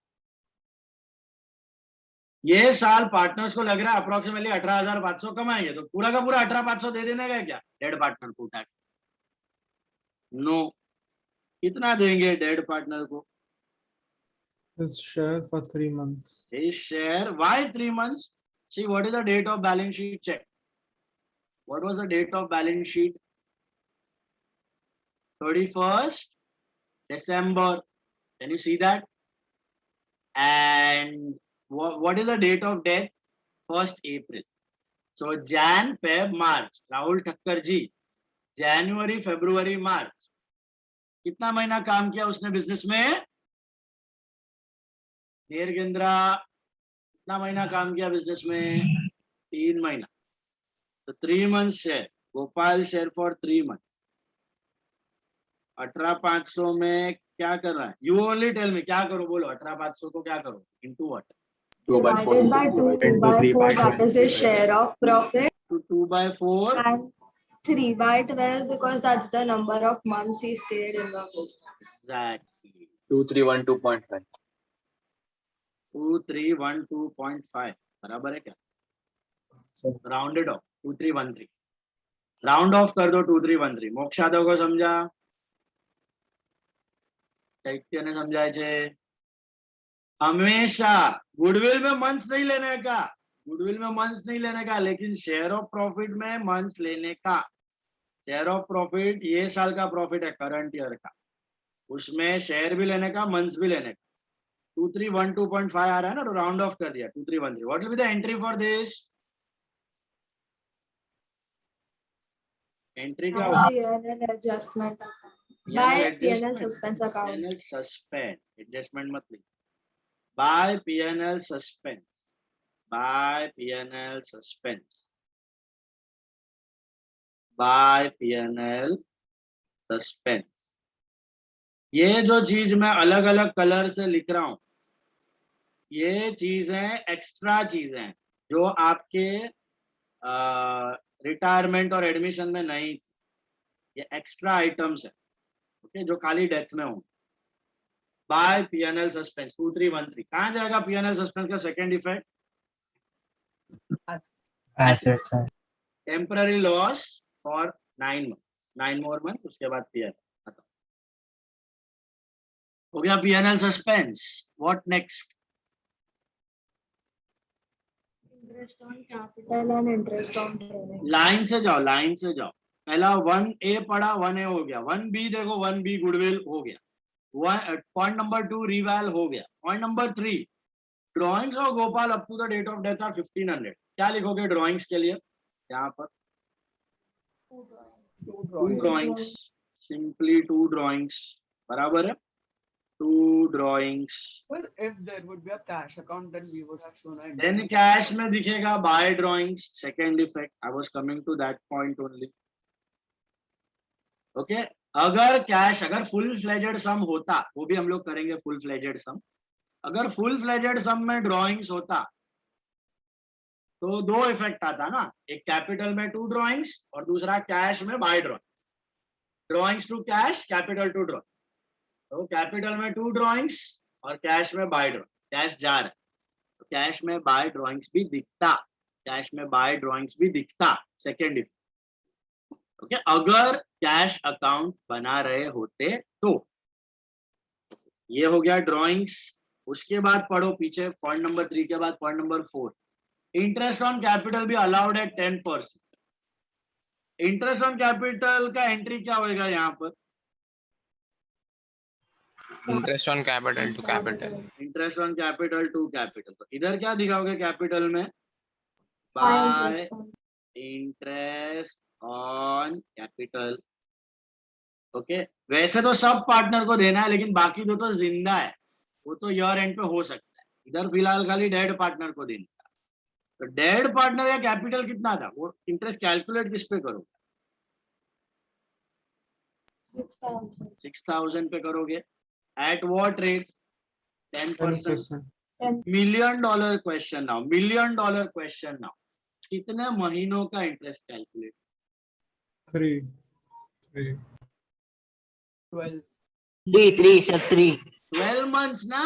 ये साल पार्टनर्स को लग रहा है अप्रोक्सीमेटली 18,500 कमाएंगे. तो पूरा का पूरा 18,500 दे देने का क्या डेड पार्टनर को टैक्स? नो. कितना देंगे डेड पार्टनर को? His share for 3 months. His share. Why 3 months? See, what is the date of balance sheet? Check. What was the date of balance sheet? 31st December. Can you see that? And what is the date of death? 1st April. So Jan, Feb, March. Rahul Thakkar ji. January, February, March. कितना महीना काम किया उसने business में? नेरगेंद्रा कितना महीना काम किया बिजनेस में? 3 महीना. तो 3 months share. Gopal share for 3 months. 18,500 में क्या कर रहा है? You only tell me. क्या करो बोलो? 18,500 को क्या करो? Into what? 2 by 4. Divided by 2 by 4, that is his share of profit. To 2 by 4. And 3 by 12 because that's the number of months he stayed in the business. Exactly. 2312.5. 2312.5 बराबर है क्या? Rounded off 2313. Round of कर दो 2313. मोक्ष यादव को समझा? चैत्य ने समझाए छे? हमेशा गुडविल में मंथ्स नहीं लेने का. गुडविल में मंथ्स नहीं लेने का, लेकिन शेयर ऑफ प्रॉफिट में मंथ्स लेने का. शेयर ऑफ प्रॉफिट ये साल का प्रॉफिट है करंट ईयर का. उसमें शेयर भी लेने का, मंथ्स भी लेने का. 2312.5 आ रहा है ना, तो राउंड ऑफ कर दिया 2313. What will be the entry for this? Entry क्या होगी? P&L adjustment account. By P&L suspense account. P&L suspense. Adjustment मत लिख. By P&L suspense. By P&L suspense. By P&L suspense. ये जो चीज मैं अलग अलग कलर से लिख रहा हूं, ये चीजें एक्स्ट्रा चीजें हैं जो आपके रिटायरमेंट और एडमिशन में नहीं थी. ये एक्स्ट्रा आइटम्स है, ओके, जो खाली डेथ में होंगे. By P&L suspense 2313. कहां जाएगा P&L सस्पेंस का सेकंड इफेक्ट? assets है. Temporary loss for 9 months, 9 more months, उसके बाद P&L खत्म हो गया. P&L suspense. What next? Interest on capital and interest on drawing. Line से जाओ, लाइन से जाओ. पहला 1A पढ़ा, 1A हो गया. 1B देखो, 1B गुडविल हो गया. पॉइंट नंबर 2 रिवैल हो गया. Point number 3 drawings of Gopal up to the date of death are 1500. क्या लिखोगे ड्रॉइंग्स के लिए? यहाँ पर टू ड्रॉइंग्स, सिंपली 2 ड्रॉइंग्स. बराबर है, 2 drawings. Well, if there would be a cash account, then we would have shown a then cash में दिखेगा by drawings. Second effect. I was coming to that point only. Okay, अगर cash, अगर full fledged sum होता, वो भी हम लोग करेंगे फुल फ्लेजेड सम. अगर फुल फ्लेजेड सम में ड्रॉइंग्स होता तो 2 इफेक्ट आता ना. एक कैपिटल में 2 ड्रॉइंग्स और दूसरा कैश में by drawing. Drawings to cash, capital to drawing. तो कैपिटल में 2 ड्रॉइंग्स और कैश में बाय ड्रॉइंग. कैश जा रहा है तो कैश में बाय ड्रॉइंग्स भी दिखता. कैश में बाय ड्रॉइंग्स भी दिखता. Second effect. ओके, अगर कैश अकाउंट बना रहे होते तो. ये हो गया ड्रॉइंग्स. उसके बाद पढ़ो पीछे, पॉइंट नंबर 3 के बाद point number 4. Interest on capital भी अलाउड है 10%. इंटरेस्ट ऑन कैपिटल का एंट्री क्या होगा यहाँ पर? Interest on capital to capital. Interest on capital to capital. तो इधर क्या दिखाओगे कैपिटल में? By by interest on- interest on capital. Okay, वैसे तो सब पार्टनर को देना है, लेकिन बाकी दो तो जिंदा है, वो तो ईयर एंड पे हो सकता है. इधर फिलहाल खाली डेड पार्टनर को देना था. तो डेड पार्टनर का कैपिटल कितना था, वो इंटरेस्ट कैलकुलेट किस पे करोगे? 6,000. 6000 पे करोगे. At what rate? 10%. 10%. $1 million question now. $1 million question now. कितने महीनों का इंटरेस्ट कैलकुलेट? 3. 12. 3 sir 3. 12 months ना.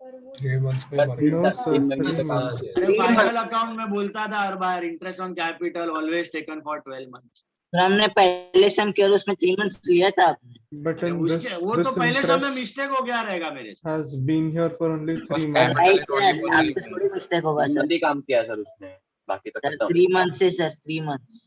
पर वो 3 months में No, sir, 3 महीने 3 तक कहाँ months. से? अरे फाइनल अकाउंट में बोलता था हर बार, interest on capital always taken for 12 months. तो हमने पहले सम किया उसमें 3 months लिया था आपने. But in this, उसके वो तो this पहले समय interest मिस्टेक हो गया रहेगा मेरे से. has been here for only Because 3 capital- months. Capital right is sir, only आपसे one थोड़ी मिस्टेक होगा सर. जल्दी काम किया सर उसने, बाकी तो खत्म. 3 months से सर 3 months.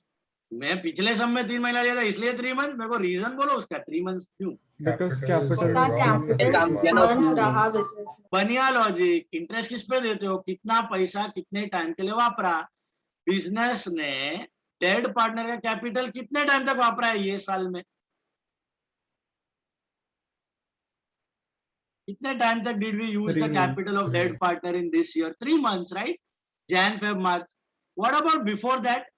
मैं पिछले समय में 3 महीना लिया था, इसलिए 3 months. मेरे को रीजन बोलो उसका 3 months क्यों? Because उसका capital is capital काम किया ना months उसने. रहा business में. बनिया लॉजिक. इंटरेस्ट किस पे देते हो? कितना पैसा कितने टाइम के लिए वापरा. बिजनेस ने डेड पार्टनर का कैपिटल कितने टाइम तक वापरा है ये साल में? कितने टाइम तक did we use 3 the capital of months. Dead partner in this year? 3 months, right? Jan, Feb, March. What about before that?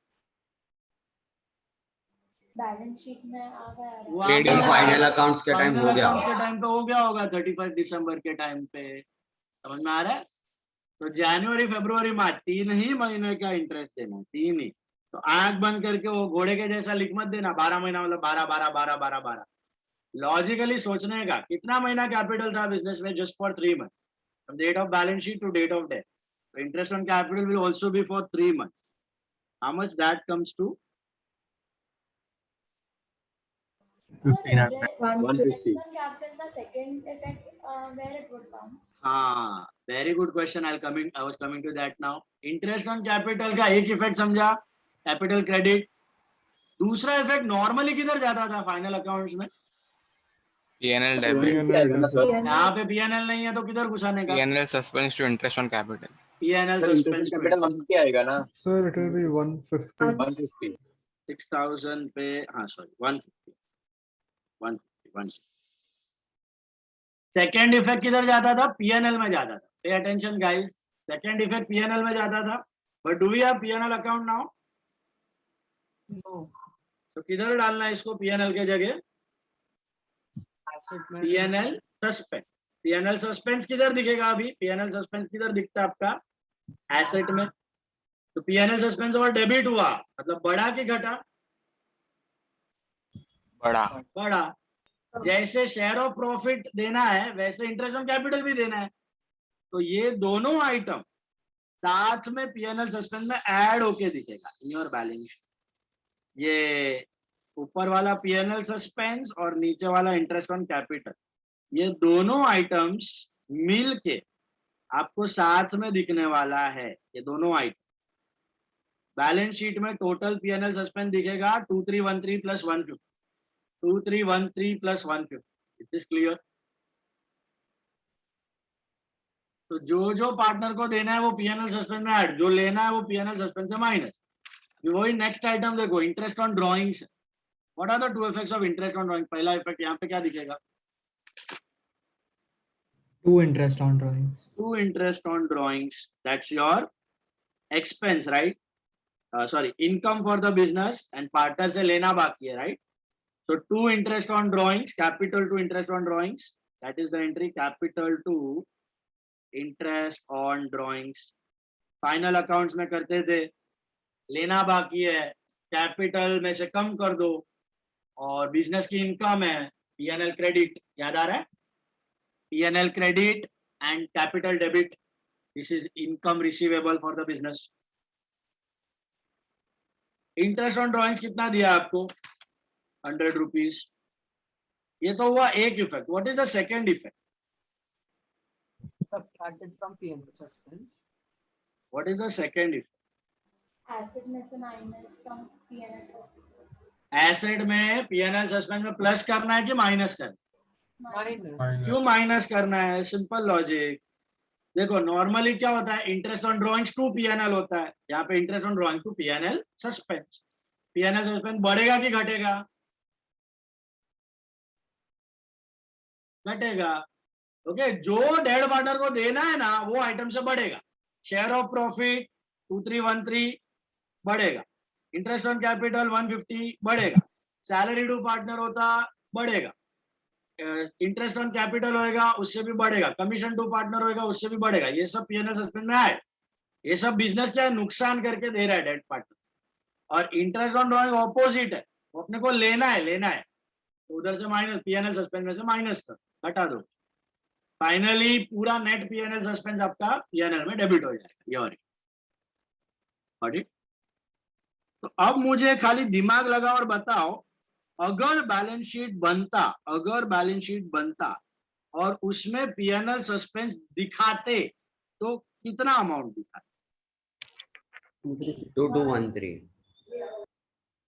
Balance sheet में आ गया वो रहा। Trading आपका फाइनल अकाउंट्स के टाइम फाइनल हो गया अकाउंट्स के टाइम पे हो गया होगा 31 दिसंबर के टाइम पे. समझ में आ रहा है? तो जनवरी, फरवरी, मार्च 3 ही महीने का इंटरेस्ट देना. 3 ही. तो आंख बंद करके वो घोड़े के जैसा लिख मत देना 12 महीना मतलब 12 12 12 12 12. लॉजिकली सोचने का कितना महीना कैपिटल था बिजनेस में? Just for 3 months from date of balance sheet to date of death. तो interest on capital will also be for 3 months. How much that comes to? 150. Capital का second effect where it would come. हाँ, very good question. I was coming to that now. Interest on capital का एक effect समझा, capital credit. दूसरा effect normally किधर जाता था final accounts में? PNL debit. आएगा ना सर? यहाँ पे PNL नहीं है तो किधर घुसाने का? PNL suspense to interest on capital. PNL sir interest suspense to capital 150 आएगा ना? Sir, it will be 150. 150. 6,000 पे, हाँ सॉरी 150. सेकेंड इफेक्ट किधर जाता था? PNL में जाता था. Pay attention guys, second effect PNL में जाता था. But do we have PNL account now? No. तो किधर डालना है इसको PNL के जगह? Asset में PNL सस्पेंस. PNL सस्पेंस किधर दिखेगा अभी? PNL सस्पेंस किधर दिखता है आपका? एसेट में. तो PNL सस्पेंस और डेबिट हुआ, मतलब बढ़ा कि घटा? बढ़ा. जैसे शेयर ऑफ प्रॉफिट देना है वैसे इंटरेस्ट ऑन कैपिटल भी देना है. तो ये दोनों आइटम साथ में PNL सस्पेंस में ऐड होके दिखेगा इन योर बैलेंस शीट. ये ऊपर वाला PNL सस्पेंस और नीचे वाला इंटरेस्ट ऑन कैपिटल, ये दोनों आइटम्स मिल के आपको साथ में दिखने वाला है. ये दोनों आइटम बैलेंस शीट में टोटल PNL सस्पेंस दिखेगा 2313 plus 150. 2313 plus 150. Is this clear? तो जो पार्टनर को देना है वो PNL सस्पेंस में ऐड, जो लेना है वो PNL सस्पेंस से माइनस. वही नेक्स्ट आइटम देखो, interest on drawings. What are the two effects of interest on drawing? पहला इफेक्ट यहाँ पे क्या दिखेगा? Two interest on drawings. To interest on drawings, that's your expense, right? Sorry, income for the business and partner से लेना बाकी है, right? So two interest on drawings, capital to interest on drawings. That is the entry, capital to interest on drawings. Final accounts में करते थे, लेना बाकी है, कैपिटल में से कम कर दो, और बिजनेस की इनकम है, PNL क्रेडिट. याद आ रहा है? PNL credit and capital debit. This is income receivable for the business. Interest on drawings कितना दिया आपको? 100 रुपीज. ये तो हुआ एक effect. What is the second effect? subtracted from PNL suspense. What is the second effect? Asset में से minus from PNL suspense. Asset में PNL सस्पेंस में प्लस करना है कि माइनस करना है? Minus. क्यों माइनस करना है? Simple logic. देखो नॉर्मली क्या होता है, interest on drawings to PNL होता है. यहाँ पे interest on drawing to PNL suspense. PNL suspense बढ़ेगा कि घटेगा? घटेगा. ओके, जो डेड पार्टनर को देना है ना वो आइटम से बढ़ेगा. शेयर ऑफ प्रॉफिट 2313 बढ़ेगा. इंटरेस्ट ऑन कैपिटल 150 बढ़ेगा. सैलरी टू पार्टनर होता बढ़ेगा. इंटरेस्ट ऑन कैपिटल होएगा उससे भी बढ़ेगा. कमीशन टू पार्टनर होएगा उससे भी बढ़ेगा. ये सब PNL सस्पेंस में आए. ये सब बिजनेस क्या है, नुकसान करके दे रहा है डेड पार्टनर. और इंटरेस्ट ऑन ड्रॉइंग ऑपोजिट है, वो अपने को लेना है. तो उधर से माइनस, PNL सस्पेंस में से माइनस कर, हटा दो. फाइनली पूरा नेट PNL सस्पेंस आपका PNL में डेबिट हो जाएगा. ये तो अब मुझे खाली दिमाग लगा और बताओ, अगर बैलेंस शीट बनता और उसमें PNL सस्पेंस दिखाते तो कितना अमाउंट दिखाते? 2213.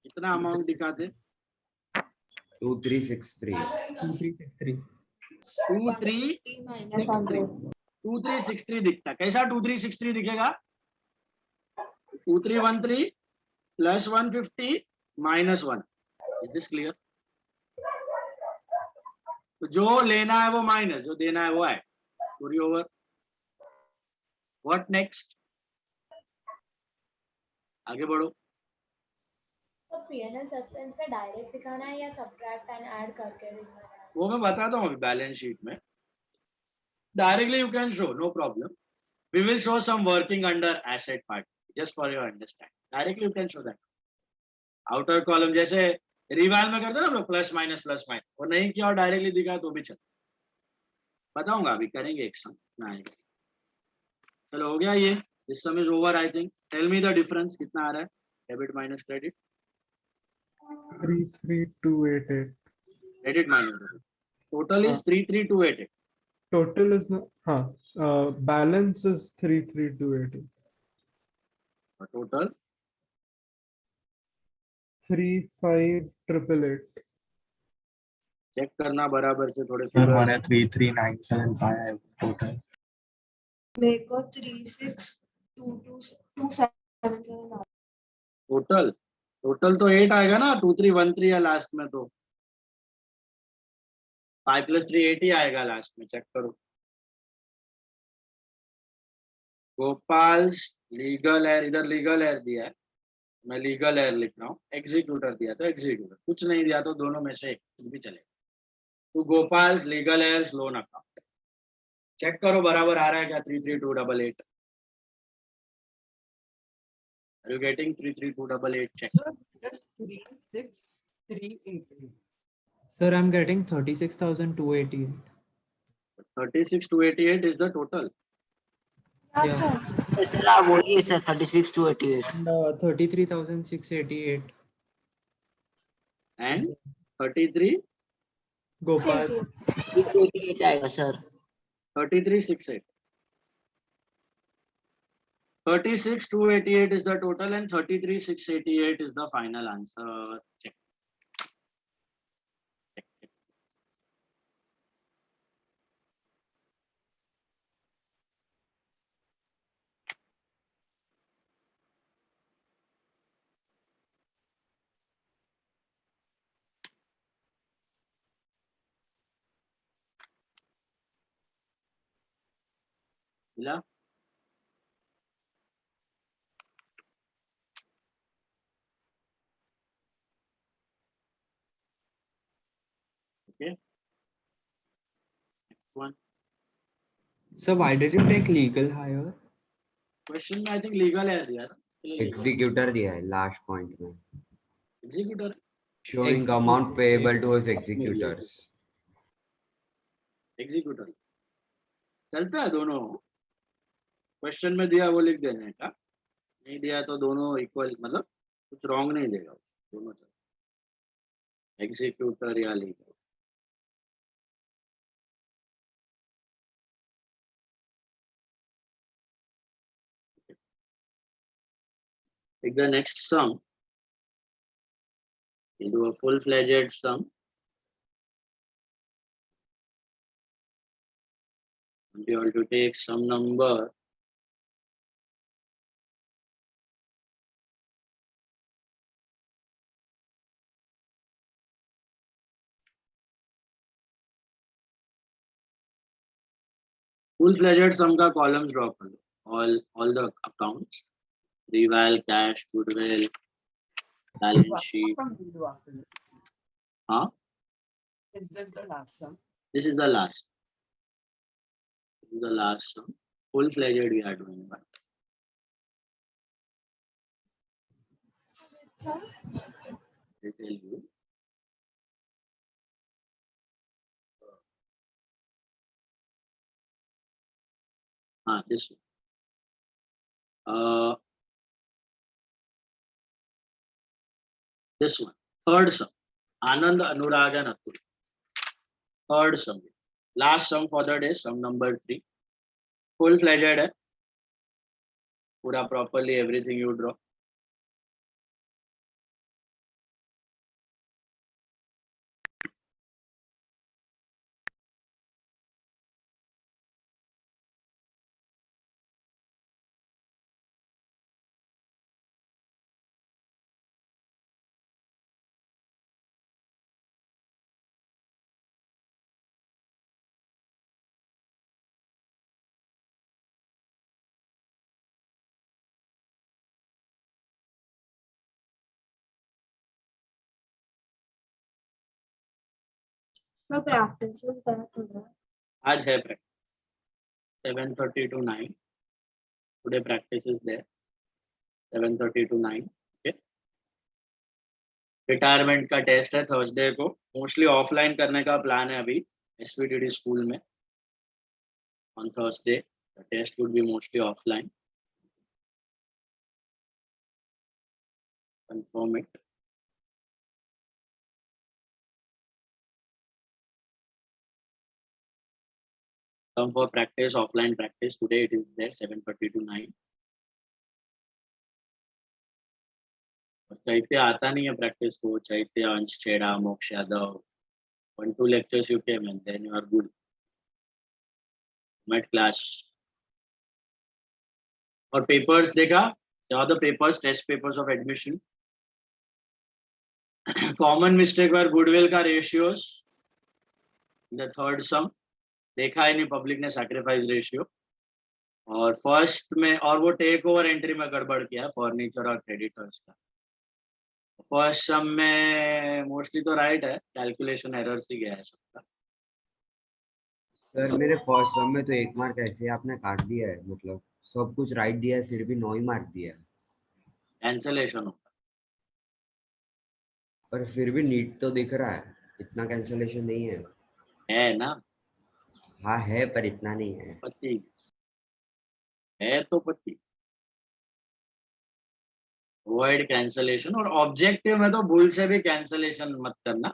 कितना अमाउंट दिखाते? 2363. 2363 दिखता. कैसा 2363 दिखेगा? 2313 plus 150 minus 1. Is this clear? तो जो लेना है वो माइनस, जो देना है वो ऐड. पूरी ओवर. What next? आगे बढ़ो. तो PNL suspense में डायरेक्ट दिखाना है या subtract and add करके दिखाना है? वो मैं बताता हूँ अभी. बैलेंस शीट में directly you can show, no problem. We will show some working under asset part just for your understand. Directly you can show that. Outer column जैसे रिवाल में करते ना हम लोग, प्लस माइनस, और नहीं किया और डायरेक्टली दिखा तो भी चल. बताऊंगा, अभी करेंगे एक साथ. चलो हो गया ये. This sum is over I think. Tell me the difference कितना आ रहा है debit minus credit? 33288. Credit minus total is 33288. Total is not, balance is 33288. Total 35888. Check करना बराबर से थोड़े सर figures. हमारे 33975 है टोटल। मेरे को 36222777 टोटल तो 8 आएगा ना, 2313 है लास्ट में, तो 5 + 3 8 ही आएगा लास्ट में, चेक करो. गोपाल लीगल एयर, इधर लीगल एयर दिया है, मैं लीगल एयर लिख रहा हूँ. एग्जीक्यूटर दिया तो एग्जीक्यूटर, कुछ नहीं दिया तो दोनों में से एक, कुछ भी चलेगा. तो Gopal legal heir loan account check करो बराबर आ रहा है क्या 33288. Are you getting 33288? Check. So just 36388. Sir, I'm getting 36,288. 36288 is the total. Yeah, Yeah. sir. Sir आप वही है sir 36 to 88 And 33,688. And 33, Gopal. 88 आएगा sir. 3368. 36288 is the total and 33688 is the final answer. Check. Check, check. मिला? Okay. Next one. So why did you take legal hire? Question में I think legal है दिया था. Executor दिया है last point में, Executor. showing amount payable to his executors. Executor. चलता है दोनों. क्वेश्चन में दिया वो लिख देने का, नहीं दिया तो दोनों इक्वल, मतलब कुछ रॉन्ग नहीं देगा, दोनों चल. एग्जीक्यूटर या legal. Take the next sum. You do a full-fledged sum. And you have to take some number. Full-fledged sum का columns draw कर लो. All the accounts. Reval, cash, goodwill, balance sheet. What sum will do after this? Huh? Is this the last sum? This is the last. This is the last sum. Full-fledged we are doing, but Sir, I tell you. This one. This one. Third sum. Anand, Anurag and Atul. Third sum. Last sum for the day, sum number 3. Full-fledged है. पूरा properly everything you draw. No practice is there today. आज है practice 7:30 to 9. Today practice is there 7:30 to 9. Okay. Retirement का test है Thursday को. Mostly offline करने का plan है अभी एसवीटीडी स्कूल में. On Thursday the test would be mostly offline. Confirm it. Come for practice, offline practice. Today it is there 7:30 to 9. चैत्य आता नहीं है प्रैक्टिस को. चैत्य, अंश छेड़ा, मोक्ष Yadav, 1-2 lectures you came and then you are good. Met class. और papers देखा? There are the papers, test papers of admission. Common mistake were goodwill का ratios. The third sum. देखा ही नहीं पब्लिक ने sacrifice ratio. और फर्स्ट में और वो टेक ओवर एंट्री में गड़बड़ किया फर्नीचर और क्रेडिटर्स का. फर्स्ट सम में मोस्टली तो राइट है, कैलकुलेशन एरर से गया है सबका. सर मेरे फर्स्ट सम में तो 1 मार्क ऐसे आपने काट दिया है, मतलब सब कुछ राइट दिया है फिर भी 9 ही मार्क दिया है. कैंसलेशन होगा. पर फिर भी नीट तो दिख रहा है, इतना कैंसलेशन नहीं है. है ना? हाँ है पर इतना नहीं है. पति है तो पति. Avoid cancellation. और ऑब्जेक्टिव में तो भूल से भी कैंसलेशन मत करना,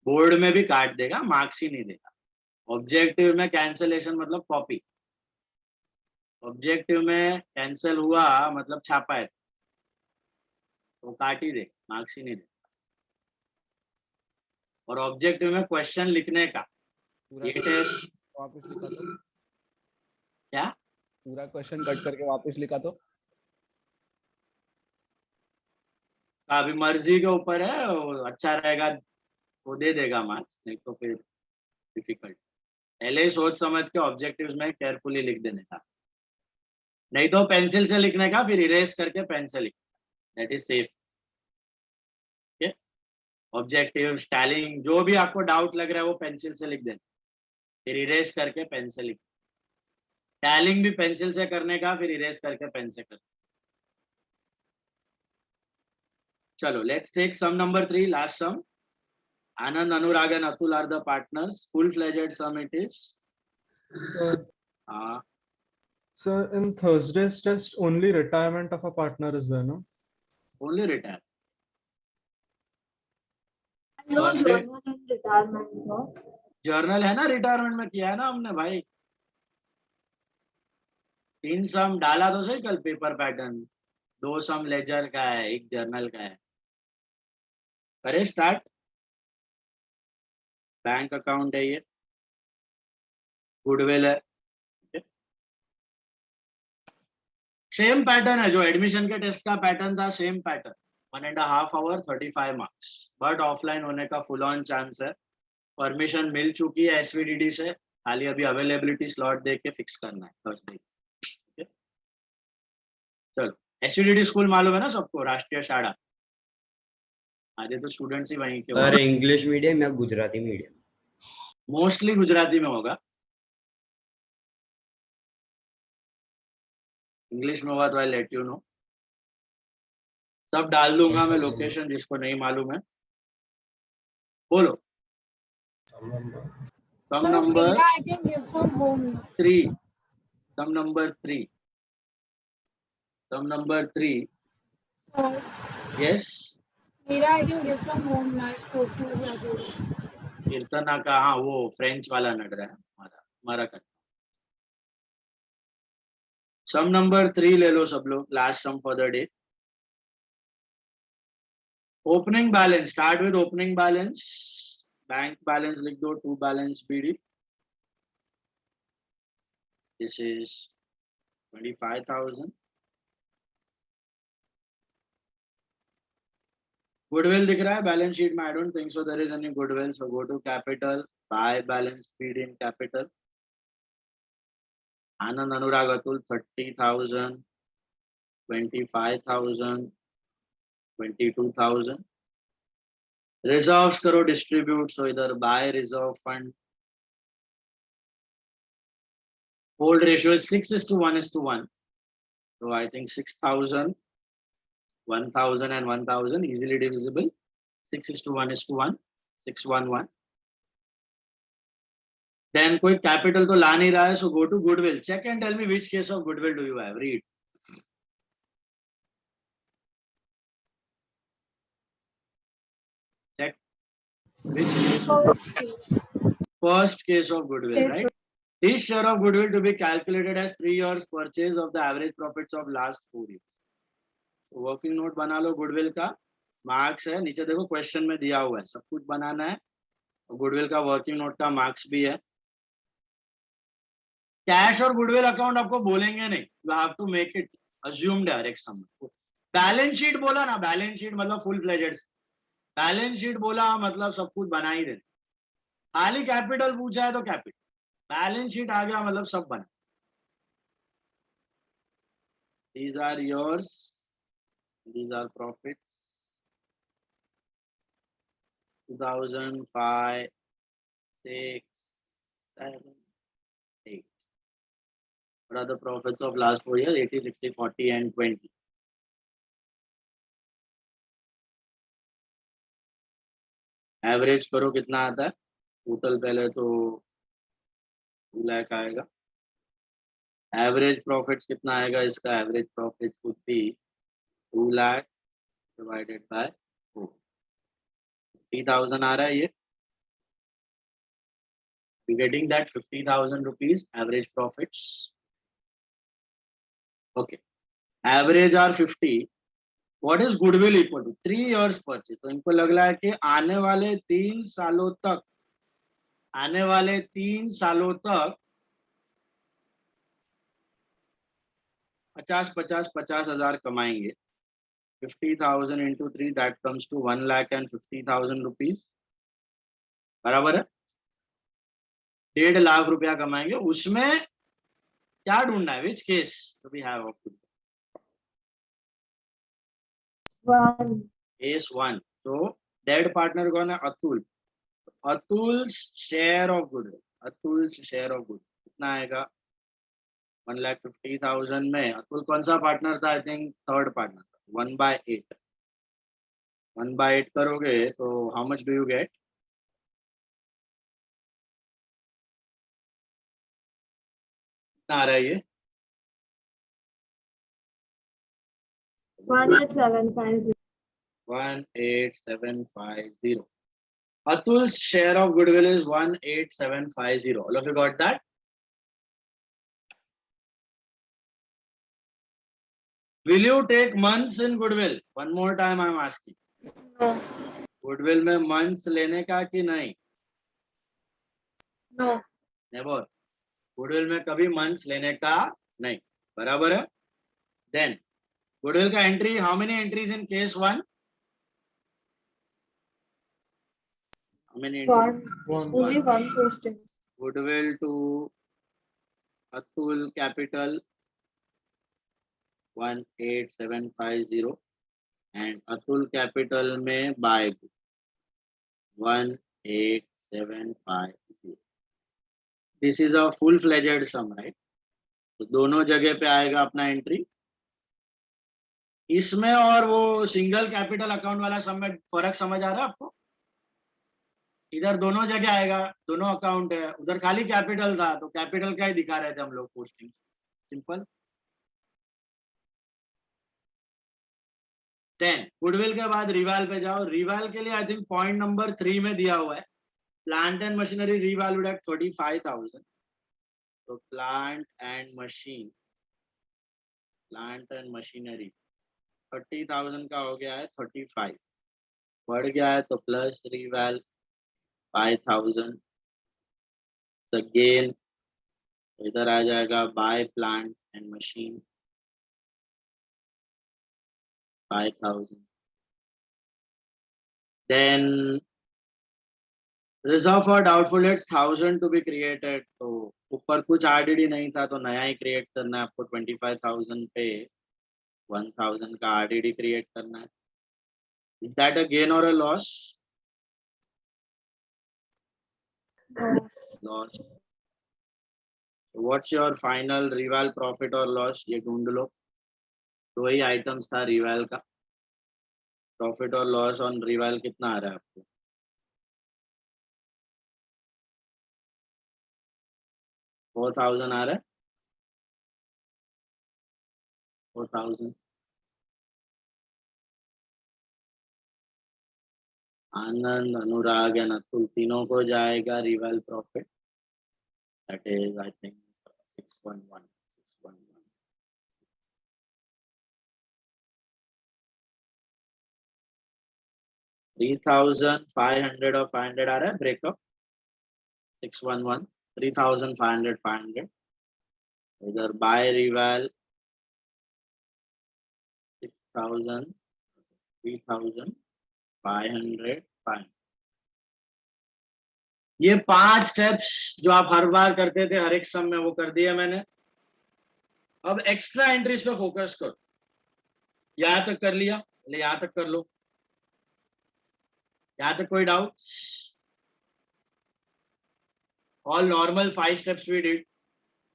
बोर्ड में भी काट देगा, मार्क्स ही नहीं देगा. ऑब्जेक्टिव में कैंसलेशन मतलब कॉपी. ऑब्जेक्टिव में कैंसिल हुआ मतलब छापा है तो काट ही दे, मार्क्स ही नहीं दे. और ऑब्जेक्टिव में क्वेश्चन लिखने का ये टेस्ट वापस लिखा तो क्या पूरा क्वेश्चन कट करके वापस लिखा तो अभी मर्जी के ऊपर है. वो अच्छा रहेगा वो दे देगा मार्क्स, नहीं तो फिर डिफिकल्ट. पहले ही सोच समझ के ऑब्जेक्टिव्स में केयरफुली लिख देने का, नहीं तो पेंसिल से लिखने का, फिर इरेज करके पेन से लिखना. That is safe. Okay. Objective styling जो भी आपको डाउट लग रहा है वो पेंसिल से लिख देना, फिर इरेज करके पेन से लिख. टैलिंग भी पेंसिल से करने का, फिर इरेज करके पेन से कर. चलो let's take sum number 3, last sum. Anand, Anurag and Atul are the partners. Full-fledged sum it is. So in Thursday's test, only retirement of a partner is there, no? Only retire. No Thursday- journal and retirement, no? Journal है ना, retirement में किया है ना हमने भाई. 3 सम डाला तो सही कल पेपर पैटर्न. 2 सम लेजर का है, 1 जर्नल का है. करे स्टार्ट. बैंक अकाउंट है ये, गुडविल है. सेम पैटर्न है जो एडमिशन के टेस्ट का पैटर्न था, same pattern. 1.5 hour 35 marks. But offline होने का फुल ऑन चांस है. परमिशन मिल चुकी है एसवीडीडी से, खाली अभी अवेलेबिलिटी स्लॉट देख के फिक्स करना है थर्सडे. चलो एसवीडीडी स्कूल मालूम है ना सबको, राष्ट्रीय शाळा. आधे तो स्टूडेंट्स ही वहीं के सर होंगे. इंग्लिश मीडियम या गुजराती मीडियम? मोस्टली गुजराती में होगा. इंग्लिश में होगा तो आई लेट यू नो. सब डाल दूंगा मैं लोकेशन, जिसको नहीं मालूम है बोलो. Sum number Mira, I can give from home. 3. Sum number 3. Sum number 3. So, yes. Mira, I can give from home. I spoke to Raju. कीर्तना का, हाँ वो फ्रेंच वाला नट रहा है हमारा कर. सम नंबर 3 ले लो सब लोग. Last sum for the day. Opening balance. Start with opening balance. Bank balance लिख दो, 2 balance BD. This is 25,000. Goodwill दिख रहा है बैलेंस शीट में? I don't think so there is any goodwill. So go to capital, by balance BD in capital. Anand, Anurag, Atul 30,000, 25,000, 22,000. Reserves करो distribute. So इधर by reserve fund. Old ratio is 6:1:1. So I think 6,000, 1,000 and 1,000 easily divisible. 6:1:1, 611. Then कोई capital तो ला नहीं रहा है, so go to goodwill. Check and tell me which case of goodwill do you have. Read. Check. Which case? First case of goodwill, right? His share of goodwill to be calculated as 3 years purchase of the average profits of last 4 years. Working note बना लो goodwill का. Marks है नीचे देखो, question में दिया हुआ है, सब कुछ बनाना है. गुडविल का वर्किंग नोट का मार्क्स भी है. कैश और गुडविल अकाउंट आपको बोलेंगे नहीं, you have to make it assumed direct sum. Balance sheet बोला ना, बैलेंस शीट मतलब फुल फ्लेजेड. बैलेंस शीट बोला मतलब सब कुछ बना ही दे. खाली कैपिटल पूछा है तो कैपिटल, बैलेंस शीट आ गया मतलब सब बना. These are yours. These are profits. 2005, 6, 7, 8. What are the profits of last 4 years? 80, 60, 40 and 20. Average करो कितना आता है. टोटल पहले तो 2 लाख आएगा. एवरेज प्रॉफिट्स कितना आएगा इसका? एवरेज प्रॉफिट्स कुछ भी 2 लाख डिवाइडेड बाय 4. 50,000 आ रहा है ये. You getting that 50,000 rupees average profits. Okay, average are 50. What is goodwill equal to? 3 years purchase. तो इनको लग रहा है कि आने वाले 3 सालों तक 50,000 कमाएंगे. 50,000 into 3 that comes to 1,50,000 rupees. बराबर है. 1.5 लाख रुपया कमाएंगे. उसमें क्या ढूंढना है? Which case do we have of goodwill? Case 1. So dead partner कौन है? Atul. Atul's share of goodwill. Atul's share of goodwill कितना आएगा? 1,50,000 में अतुल कौन सा पार्टनर था? आई थिंक थर्ड पार्टनर था. 1/8. 1/8 करोगे तो how much do you get? कितना आ रहा है ये? 18750. 18750. Atul's share of goodwill is 18750. All of you got that? Will you take months in goodwill? One more time I am asking. No. Goodwill में months लेने का कि नहीं? No. Never. Goodwill में कभी months लेने का नहीं. बराबर है? Then goodwill का entry, how many entries in case 1? How many entries? Only one posting. Goodwill to Atul capital 18750 and Atul capital में by 18750. This is a full-fledged sum, right? तो दोनों जगह पे आएगा अपना एंट्री. इसमें और वो सिंगल कैपिटल अकाउंट वाला सम में फर्क समझ आ रहा है आपको? इधर दोनों जगह आएगा, दोनों अकाउंट है. उधर खाली कैपिटल था तो कैपिटल का ही दिखा रहे थे हम लोग पोस्टिंग. सिंपल. देन गुडविल के बाद रिवाल पे जाओ. रिवाल के लिए आई थिंक पॉइंट नंबर 3 में दिया हुआ है. Plant and machinery revalued at 35,000. तो प्लांट एंड मशीनरी 30,000 का हो गया है 35. बढ़ गया है तो प्लस रिवैल 5,000. अगेन इधर आ जाएगा by plant and machine 5,000. Then reserve for doubtful debts 1,000 to be created. तो ऊपर कुछ RDD नहीं था तो नया ही क्रिएट करना है आपको. 25,000 पे 1,000 का RDD क्रिएट करना है. Is that a gain or a loss? Loss. So what's your final reval profit or loss? ये ढूंढ लो. तो वही आइटम्स था रिवाल का. प्रॉफिट और लॉस ऑन रिवाल कितना आ रहा है आपको? 4,000 आ रहा है. 4,000. आनंद, अनुराग एंड अतुल तीनों को जाएगा reval profit. That is I think 6.1. 3,500 और 500 आ रहा है ब्रेकअप 611 3,500 500 इधर बाय रिवाल 6,000 3,500 500 ये 5 स्टेप्स जो आप हर बार करते थे हर एक सम में वो कर दिया मैंने। अब एक्स्ट्रा एंट्रीज पे फोकस करो। यहां तक कर लिया, यहां तक कर लो। यहां तक कोई doubt? All normal 5 steps we did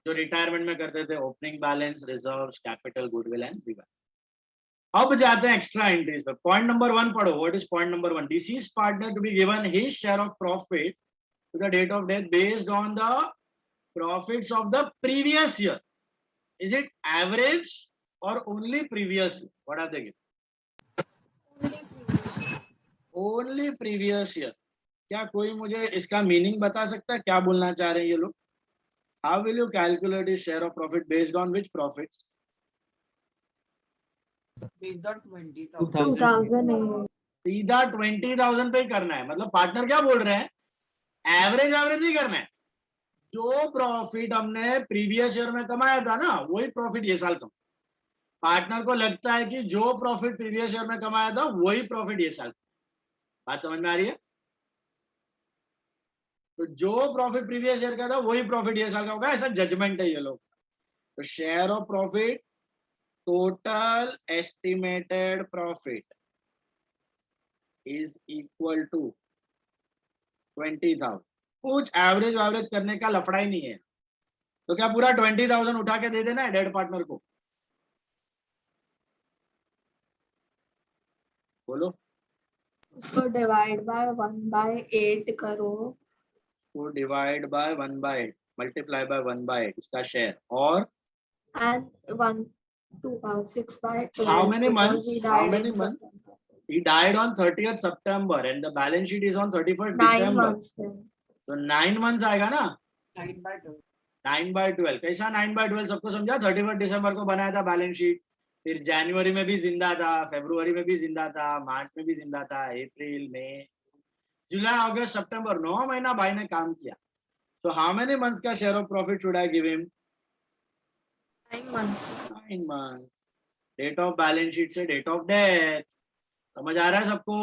जो रिटायरमेंट में करते थे, opening balance, reserves, capital, goodwill and reval. अब जाते हैं एक्स्ट्रा एंट्रीज पे। पॉइंट नंबर 1 पढ़ो। What is point number 1? Deceased partner to be given his share of profit to the date of death based on the profits of the previous year. Is it average और only previous? What are they given? Only previous year. क्या कोई मुझे इसका meaning बता सकता है? क्या बोलना चाह रहे हैं ये लोग? How will you calculate his share of profit based on which profits? Based on 20,000. 2008. सीधा 20,000 पे ही करना है। मतलब पार्टनर क्या बोल रहे हैं? एवरेज नहीं करना है। जो प्रॉफिट हमने प्रीवियस ईयर में कमाया था ना, वही प्रॉफिट ये साल कमा। पार्टनर को लगता है कि जो प्रॉफिट प्रीवियस ईयर में कमाया था वही प्रॉफिट ये साल। बात समझ में आ रही है? तो जो प्रॉफिट प्रीवियस ईयर का था वही प्रॉफिट ये साल का होगा, ऐसा जजमेंट है ये लोग। तो share of profit, total estimated profit is equal to 20,000। कुछ एवरेज करने का लफड़ा ही नहीं है। तो क्या पूरा 20,000 उठा के दे देना है डेड पार्टनर को? बोलो। उसको डिवाइड बाय 1/8 करो। तो डिवाइड बाय 1/8 मल्टीप्लाई बाय 1/8 इसका शेयर और And 6/12. how many because months? he How died many in months? September. He died on 30th September and the balance sheet is on 31st 9 December. months then. तो 9 months आएगा ना? 9/12. 9/12 कैसा 9/12 सबको समझा? 31st दिसंबर को बनाया था बैलेंस शीट। फिर जनवरी में भी जिंदा था, फरवरी में भी जिंदा था, मार्च में भी जिंदा था, अप्रैल, मई, जुलाई, अगस्त, सितंबर 9 महीना भाई ने काम किया। So how many months का share of profit should I give him? 9 months. 9 months. Date of balance sheet से डेट ऑफ डेथ। समझ आ रहा है सबको?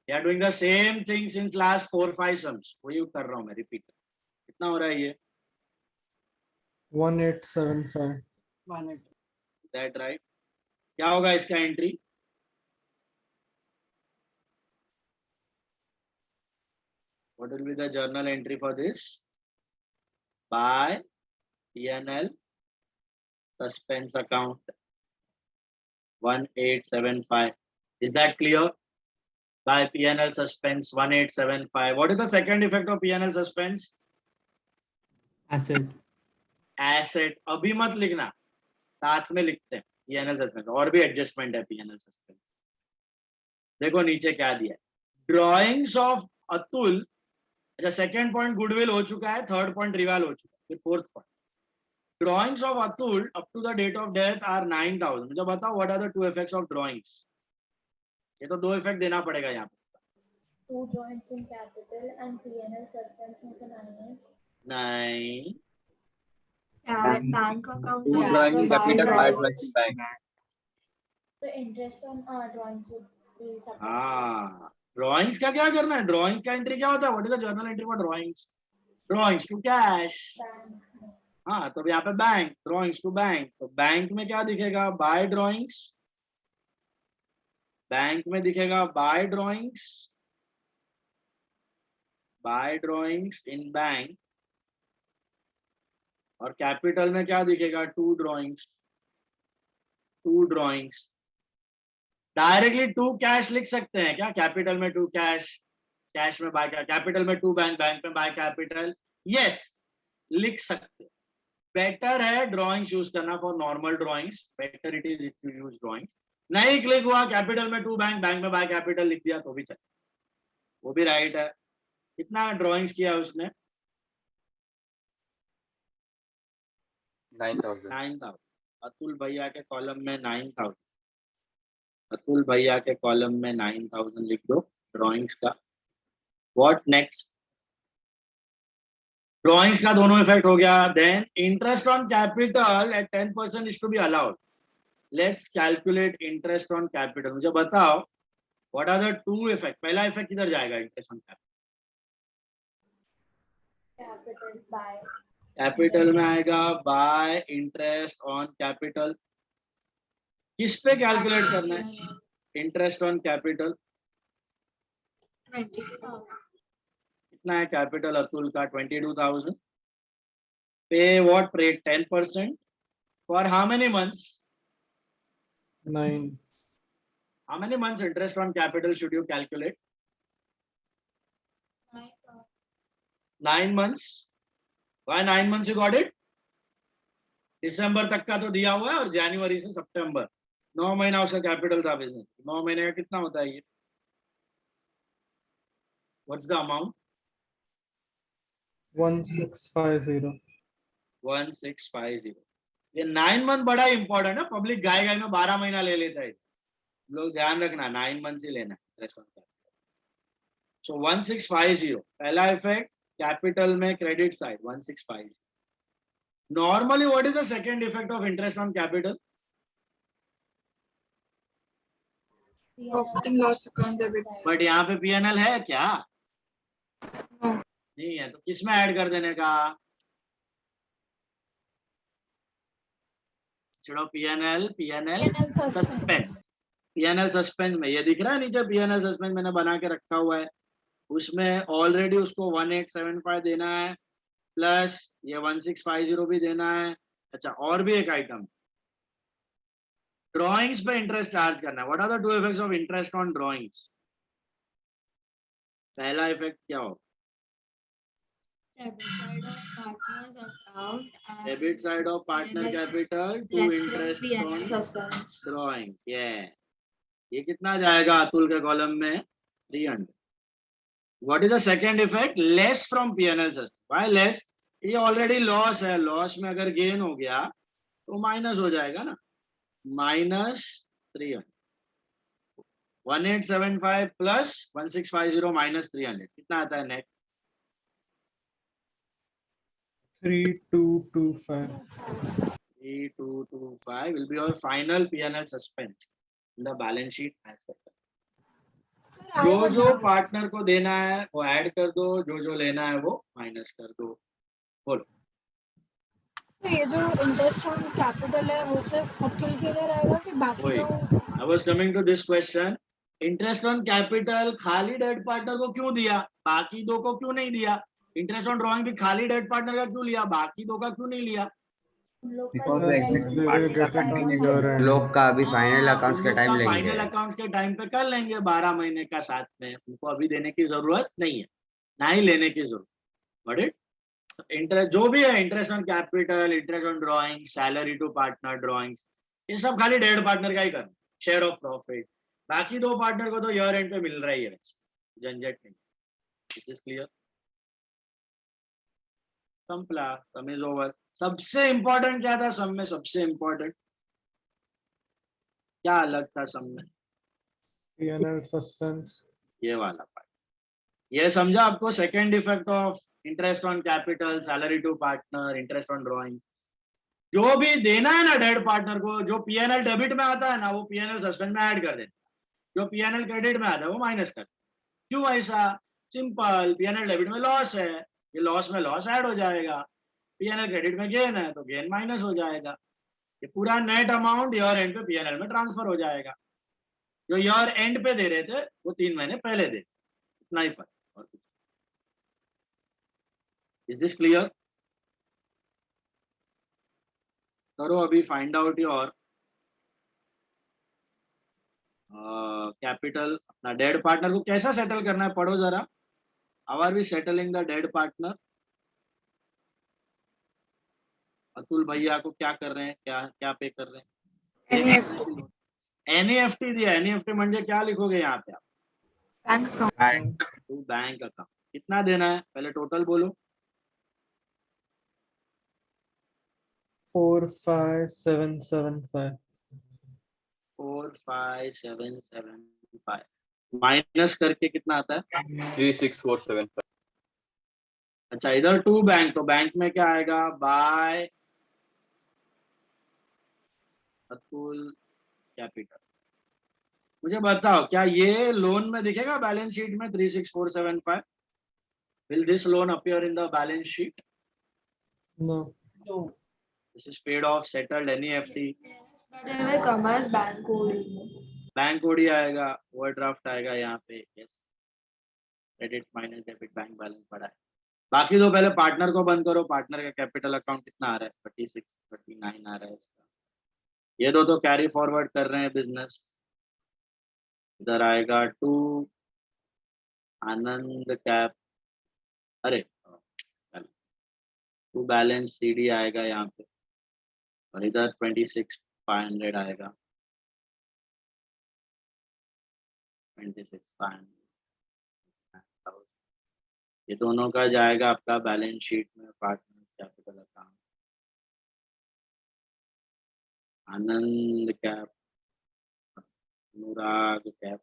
They are doing the same thing since last 4-5 sums. वही कर रहा हूँ मैं, रिपीट। कितना हो रहा है ये? 1875. 1/8. That right? क्या होगा इसका entry? What will be the journal entry for this? By P&L suspense account 1875. Is that clear? By P&L suspense 1875. What is the second effect of P&L suspense? Asset. Asset. अभी मत लिखना, साथ में लिखते हैं P&L suspense। और भी adjustment है P&L suspense। देखो नीचे क्या दिया है, ड्रॉइंग्स ऑफ अतुल। अच्छा, सेकंड पॉइंट गुडविल हो चुका है, थर्ड पॉइंट रिवाल हो चुका है, फिर fourth point drawings of Atul up to the date of death are 9,000। मुझे बताओ what are the two effects of drawings? ये तो दो इफेक्ट देना पड़ेगा यहाँ पे। 2 joints in capital and P&L suspense में से minus. नहीं, Bank account. Two में drawing in buy capital, 5 drawings. drawings in bank. The interest on drawings would be subtracted. हाँ, ड्रॉइंग्स का क्या करना है? ड्रॉइंग का एंट्री क्या होता है? What is the journal entry for drawings? Drawings to cash. Bank. हाँ, तो यहाँ पे बैंक, ड्रॉइंग्स टू बैंक। तो बैंक में क्या दिखेगा? By drawings. बैंक में दिखेगा by drawings, by drawings in bank. और कैपिटल में क्या दिखेगा? To drawings, to drawings. Directly to cash लिख सकते हैं क्या? कैपिटल में टू कैश, कैश में बाय, कैपिटल में टू बैंक, बैंक में बाय कैपिटल। यस, लिख सकते। बेटर है ड्रॉइंग्स यूज करना for normal drawings. Better it is if you use drawings. नहीं क्लिक हुआ, कैपिटल में टू बैंक, बैंक में बाय कैपिटल लिख दिया तो भी चले, वो भी राइट है। कितना ड्रॉइंग्स किया उसने? 9,000. 9,000। अतुल भैया के कॉलम में 9,000। अतुल भैया के कॉलम में 9000 लिख दो ड्राइंग्स का। What next? ड्राइंग्स का दोनों इफेक्ट हो गया। Then interest on capital at 10% is to be allowed. Let's calculate interest on capital. मुझे बताओ what are the two effect. पहला इफेक्ट किधर जाएगा interest on capital? Capital by capital में आएगा बाय इंटरेस्ट ऑन कैपिटल। किस पे कैलकुलेट करना है इंटरेस्ट ऑन कैपिटल? 22,000. कितना है कैपिटल अतुल का? 22,000। पे what rate? 10%। For how many months? 9. How many months interest on capital should you calculate? 9 months. Why 9 months you got it? दिसंबर तक का तो दिया हुआ है और जनवरी से सितंबर 9 महीना उसका कैपिटल था बिजनेस। 9 महीने का कितना होता है ये? What's the amount? 1650. 1650। ये 9 मंथ बड़ा इंपॉर्टेंट है। पब्लिक गाय गाय में 12 महीना ले लेता है। लोग ध्यान रखना 9 मंथ ही लेना है। सो 1650 पहला इफेक्ट कैपिटल में credit side 1650। Normally what is the second effect of interest on capital? P&L loss account debit. But यहाँ पे पीएनएल है क्या? नहीं है। तो किस में ऐड कर देने का? छोड़ो पीएनएल सस्पेंस। पीएनएल सस्पेंस में ये दिख रहा है नीचे पीएनएल सस्पेंस मैंने बना के रखा हुआ है। उसमें ऑलरेडी उसको 1875 देना है प्लस ये 1650 भी देना है। अच्छा और भी एक आइटम ड्रॉइंग्स पे इंटरेस्ट चार्ज करना है। What are the two effects of interest on drawings? पहला इफेक्ट क्या हो? Debit side of partners account and debit side of partner capital to less from interest P&L on suspense. Drawings. ये कितना जाएगा अतुल के कॉलम में? 300। What is the second effect? Less from PNL suspense. Why less? ये already loss है। Loss में अगर गेन हो गया तो माइनस हो जाएगा ना। -300। 1875 प्लस 1650 -300 कितना आता है net? 3225. 3225 will be your final P&L suspense in the balance sheet asset. जो पार्टनर को देना है वो ऐड कर दो, जो लेना है वो माइनस कर दो। बोलो। तो ये जो इंटरेस्ट ऑन कैपिटल है वो सिर्फ अतुल के लिए रहेगा कि बाकी जो? I was coming to this question. Interest on capital खाली डेट पार्टनर को क्यों दिया, बाकी दो को क्यों नहीं दिया? इंटरेस्ट ऑन ड्रॉइंग भी खाली डेट पार्टनर का क्यों लिया, बाकी दो का क्यों नहीं लिया? लोग का अभी फाइनल अकाउंट्स के टाइम लेंगे। फाइनल अकाउंट्स के टाइम पे कर लेंगे 12 महीने का साथ में। उनको अभी देने की जरूरत नहीं है, ना ही लेने की जरूरत। बट इट इंटरेस्ट जो भी है, interest on capital, interest on drawing, salary to partner drawings, ये सब खाली डेट पार्टनर का ही करना, शेयर ऑफ प्रॉफिट। बाकी दो पार्टनर को तो ईयर एंड पे मिल रहा ही है, झंझट नहीं। This is clear? संपला, सम इज ओवर। सबसे इंपॉर्टेंट क्या था सम में? सबसे इंपॉर्टेंट क्या अलग था सम में? P&L suspense. ये वाला पार्ट। ये समझा आपको? Second effect of interest on capital, salary to partner, interest on drawing, जो भी देना है ना डेट पार्टनर को, जो पीएनएल डेबिट में आता है ना वो पीएनएल सस्पेंस में ऐड कर देना, जो पीएनएल क्रेडिट में आता है वो माइनस कर। क्यों ऐसा? सिंपल, पीएनएल डेबिट में लॉस है, ये लॉस में लॉस ऐड हो जाएगा। पीएनएल क्रेडिट में गेन है तो गेन माइनस हो जाएगा। ये पूरा नेट अमाउंट ईयर एंड पे पीएनएल में ट्रांसफर हो जाएगा। जो ईयर एंड पे दे रहे थे वो 3 महीने पहले दे, इतना ही फर्क और कुछ। Is this clear? करो अभी फाइंड आउट योर कैपिटल। अपना डेड पार्टनर को कैसा सेटल करना है पढ़ो जरा। How are we settling the dead partner? Atul भैया को क्या कर रहे हैं, क्या पे कर रहे हैं? एनईएफटी दिया। एनईएफटी म्हणजे क्या लिखोगे यहाँ पे आप? Bank account. कितना देना है पहले टोटल बोलो। 45775. 4 364,577.5 माइनस करके कितना आता है? 36475. अच्छा, इधर टू बैंक, तो बैंक में क्या आएगा? By Atul capital. मुझे बताओ, क्या ये लोन में दिखेगा बैलेंस शीट में 36475? Will this loan appear in the balance sheet? No. No. This is paid off, settled, NEFT. Yes, but it will come as bank only. Bank OD आएगा, overdraft आएगा यहाँ पे। Yes, credit minus debit, bank balance बढ़ा है। बाकी तो पहले partner को बंद करो। पार्टनर का कैपिटल अकाउंट कितना आ रहा है? 36, 39 आ रहा है इसका। ये दो तो कैरी फॉरवर्ड कर रहे हैं बिजनेस। इधर आएगा टू आनंद कैप, अरे टू बैलेंस सीडी आएगा यहाँ पे, और इधर 26,500 आएगा। 26,500 ये दोनों का जाएगा आपका बैलेंस शीट में partners capital account. Anand cap, Anurag cap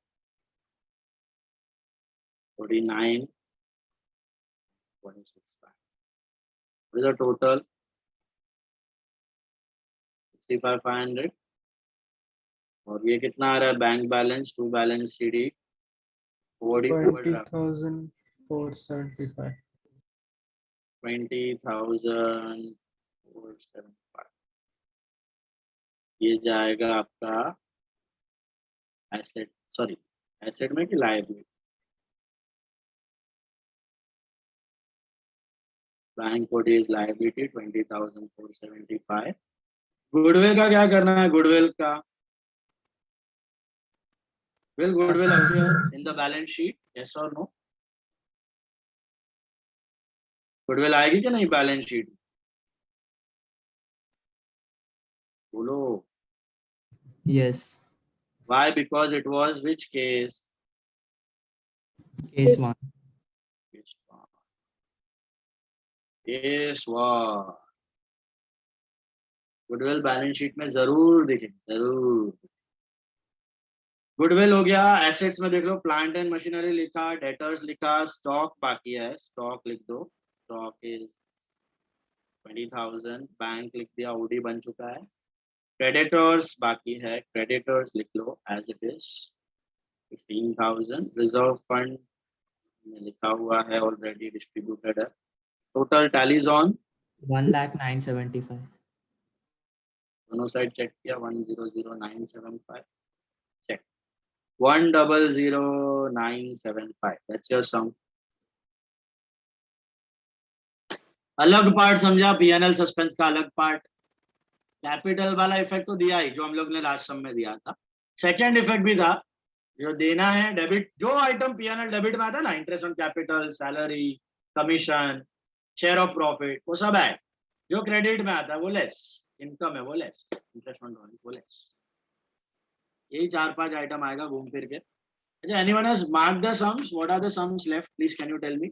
49, 26,500 with a total 65,500। और ये कितना आ रहा है bank balance? To balance CD 20,475. 20,475। ये जाएगा आपका एसेट, सॉरी एसेट में कि liability? Bank code is liability 20,475। Goodwill का क्या करना है? गुडविल का will goodwill appear in the balance sheet? Yes or no? Goodwill आएगी कि नहीं बैलेंस शीट? बोलो। Yes. Why? Because it was which case? Case one. Case one. Goodwill balance sheet में जरूर दिखेगी, जरूर। गुडविल हो गया। एसेट्स में देख लो, प्लांट एंड मशीनरी लिखा, डेटर्स लिखा, स्टॉक बाकी है, स्टॉक लिख दो। Stock is 20,000। बैंक लिख दिया, ओडी बन चुका है। क्रेडिटर्स बाकी है, क्रेडिटर्स लिख लो as it is 15,000। Reserve fund में लिखा हुआ है, ऑलरेडी डिस्ट्रीब्यूटेड है। Total tallies on 1,09,75. दोनों साइड चेक किया, 100,975 चेक, 100,975। दैट्स योर सम। अलग पार्ट समझा? पीएनएल सस्पेंस का अलग पार्ट। कैपिटल वाला इफेक्ट तो दिया ही, जो हम लोग ने लास्ट सम में दिया था। सेकंड इफेक्ट भी था, जो देना है डेबिट, जो आइटम पीएनएल डेबिट में आता है ना, interest on capital, salary, commission, share of profit, वो सब है। जो क्रेडिट में आता है वो लेस, इनकम है वो लेस, इंटरेस्ट ऑन वो लेस। यही 4-5 आइटम आएगा घूम फिर के। अच्छा, anyone has marked the sums? What are the sums left? Please can you tell me?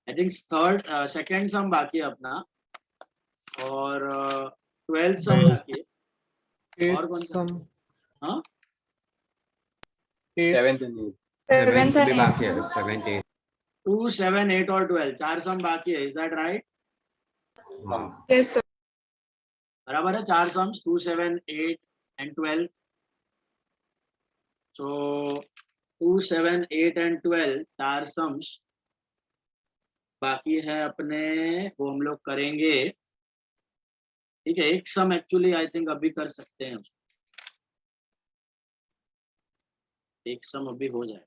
I think second sum बाकी है अपना, और 12th सम बाकी है। और कौन सा? हाँ, 7th and 7th भी बाकी है, 7th 8। 2, 7, 8 और 12, 4 सम बाकी है। Is that right? हाँ। Yes, sir. बराबर है। 4 sums, 2, 7, 8 and 12। So 2, 7, 8 and 12 4 sums बाकी है अपने, वो हम लोग करेंगे। ठीक है, एक सम एक्चुअली आई थिंक अभी कर सकते हैं, एक सम अभी हो जाए।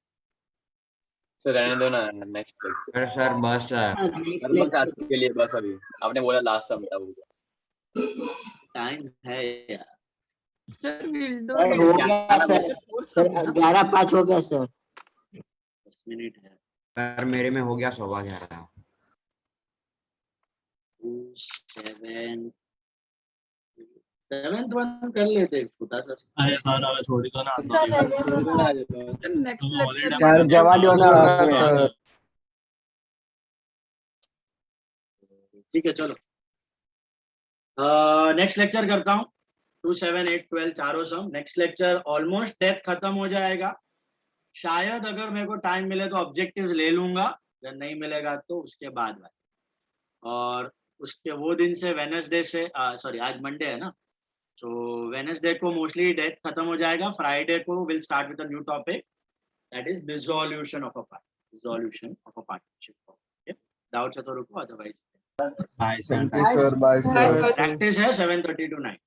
सर रहने दो ना, नेक्स्ट अरे सर बस बस आपके लिए, बस अभी आपने बोला लास्ट सम था वो। टाइम है यार। Sir, we'll do हो it. गया सर, 11:05 हो गया सर। 10 मिनट है। सर मेरे में हो गया 11:15। 2, 7, 7th वन कर लेते हैं, छोटा सा। अरे सर छोड़ दो ना। Next lecture. यार जमा लो ना सर। ठीक है, चलो नेक्स्ट लेक्चर करता हूँ। 2, 7, 8, 12 चारों सम. नेक्स्ट लेक्चर ऑलमोस्ट डेथ खत्म हो जाएगा. शायद अगर मेरे को टाइम मिले तो ऑब्जेक्टिव्स ले लूंगा, अगर नहीं मिलेगा तो उसके बाद भाई. और उसके वो दिन से वेडनेसडे से सॉरी आज मंडे है ना, सो वेडनेसडे को मोस्टली डेथ खत्म हो जाएगा. फ्राइडे को will start with a new topic, that is dissolution of a partnership. Okay, doubts है तो रुको, otherwise Bye, sir. Thank you, sir. Bye, sir. Bye, sir. Practice है 7:30 to 9.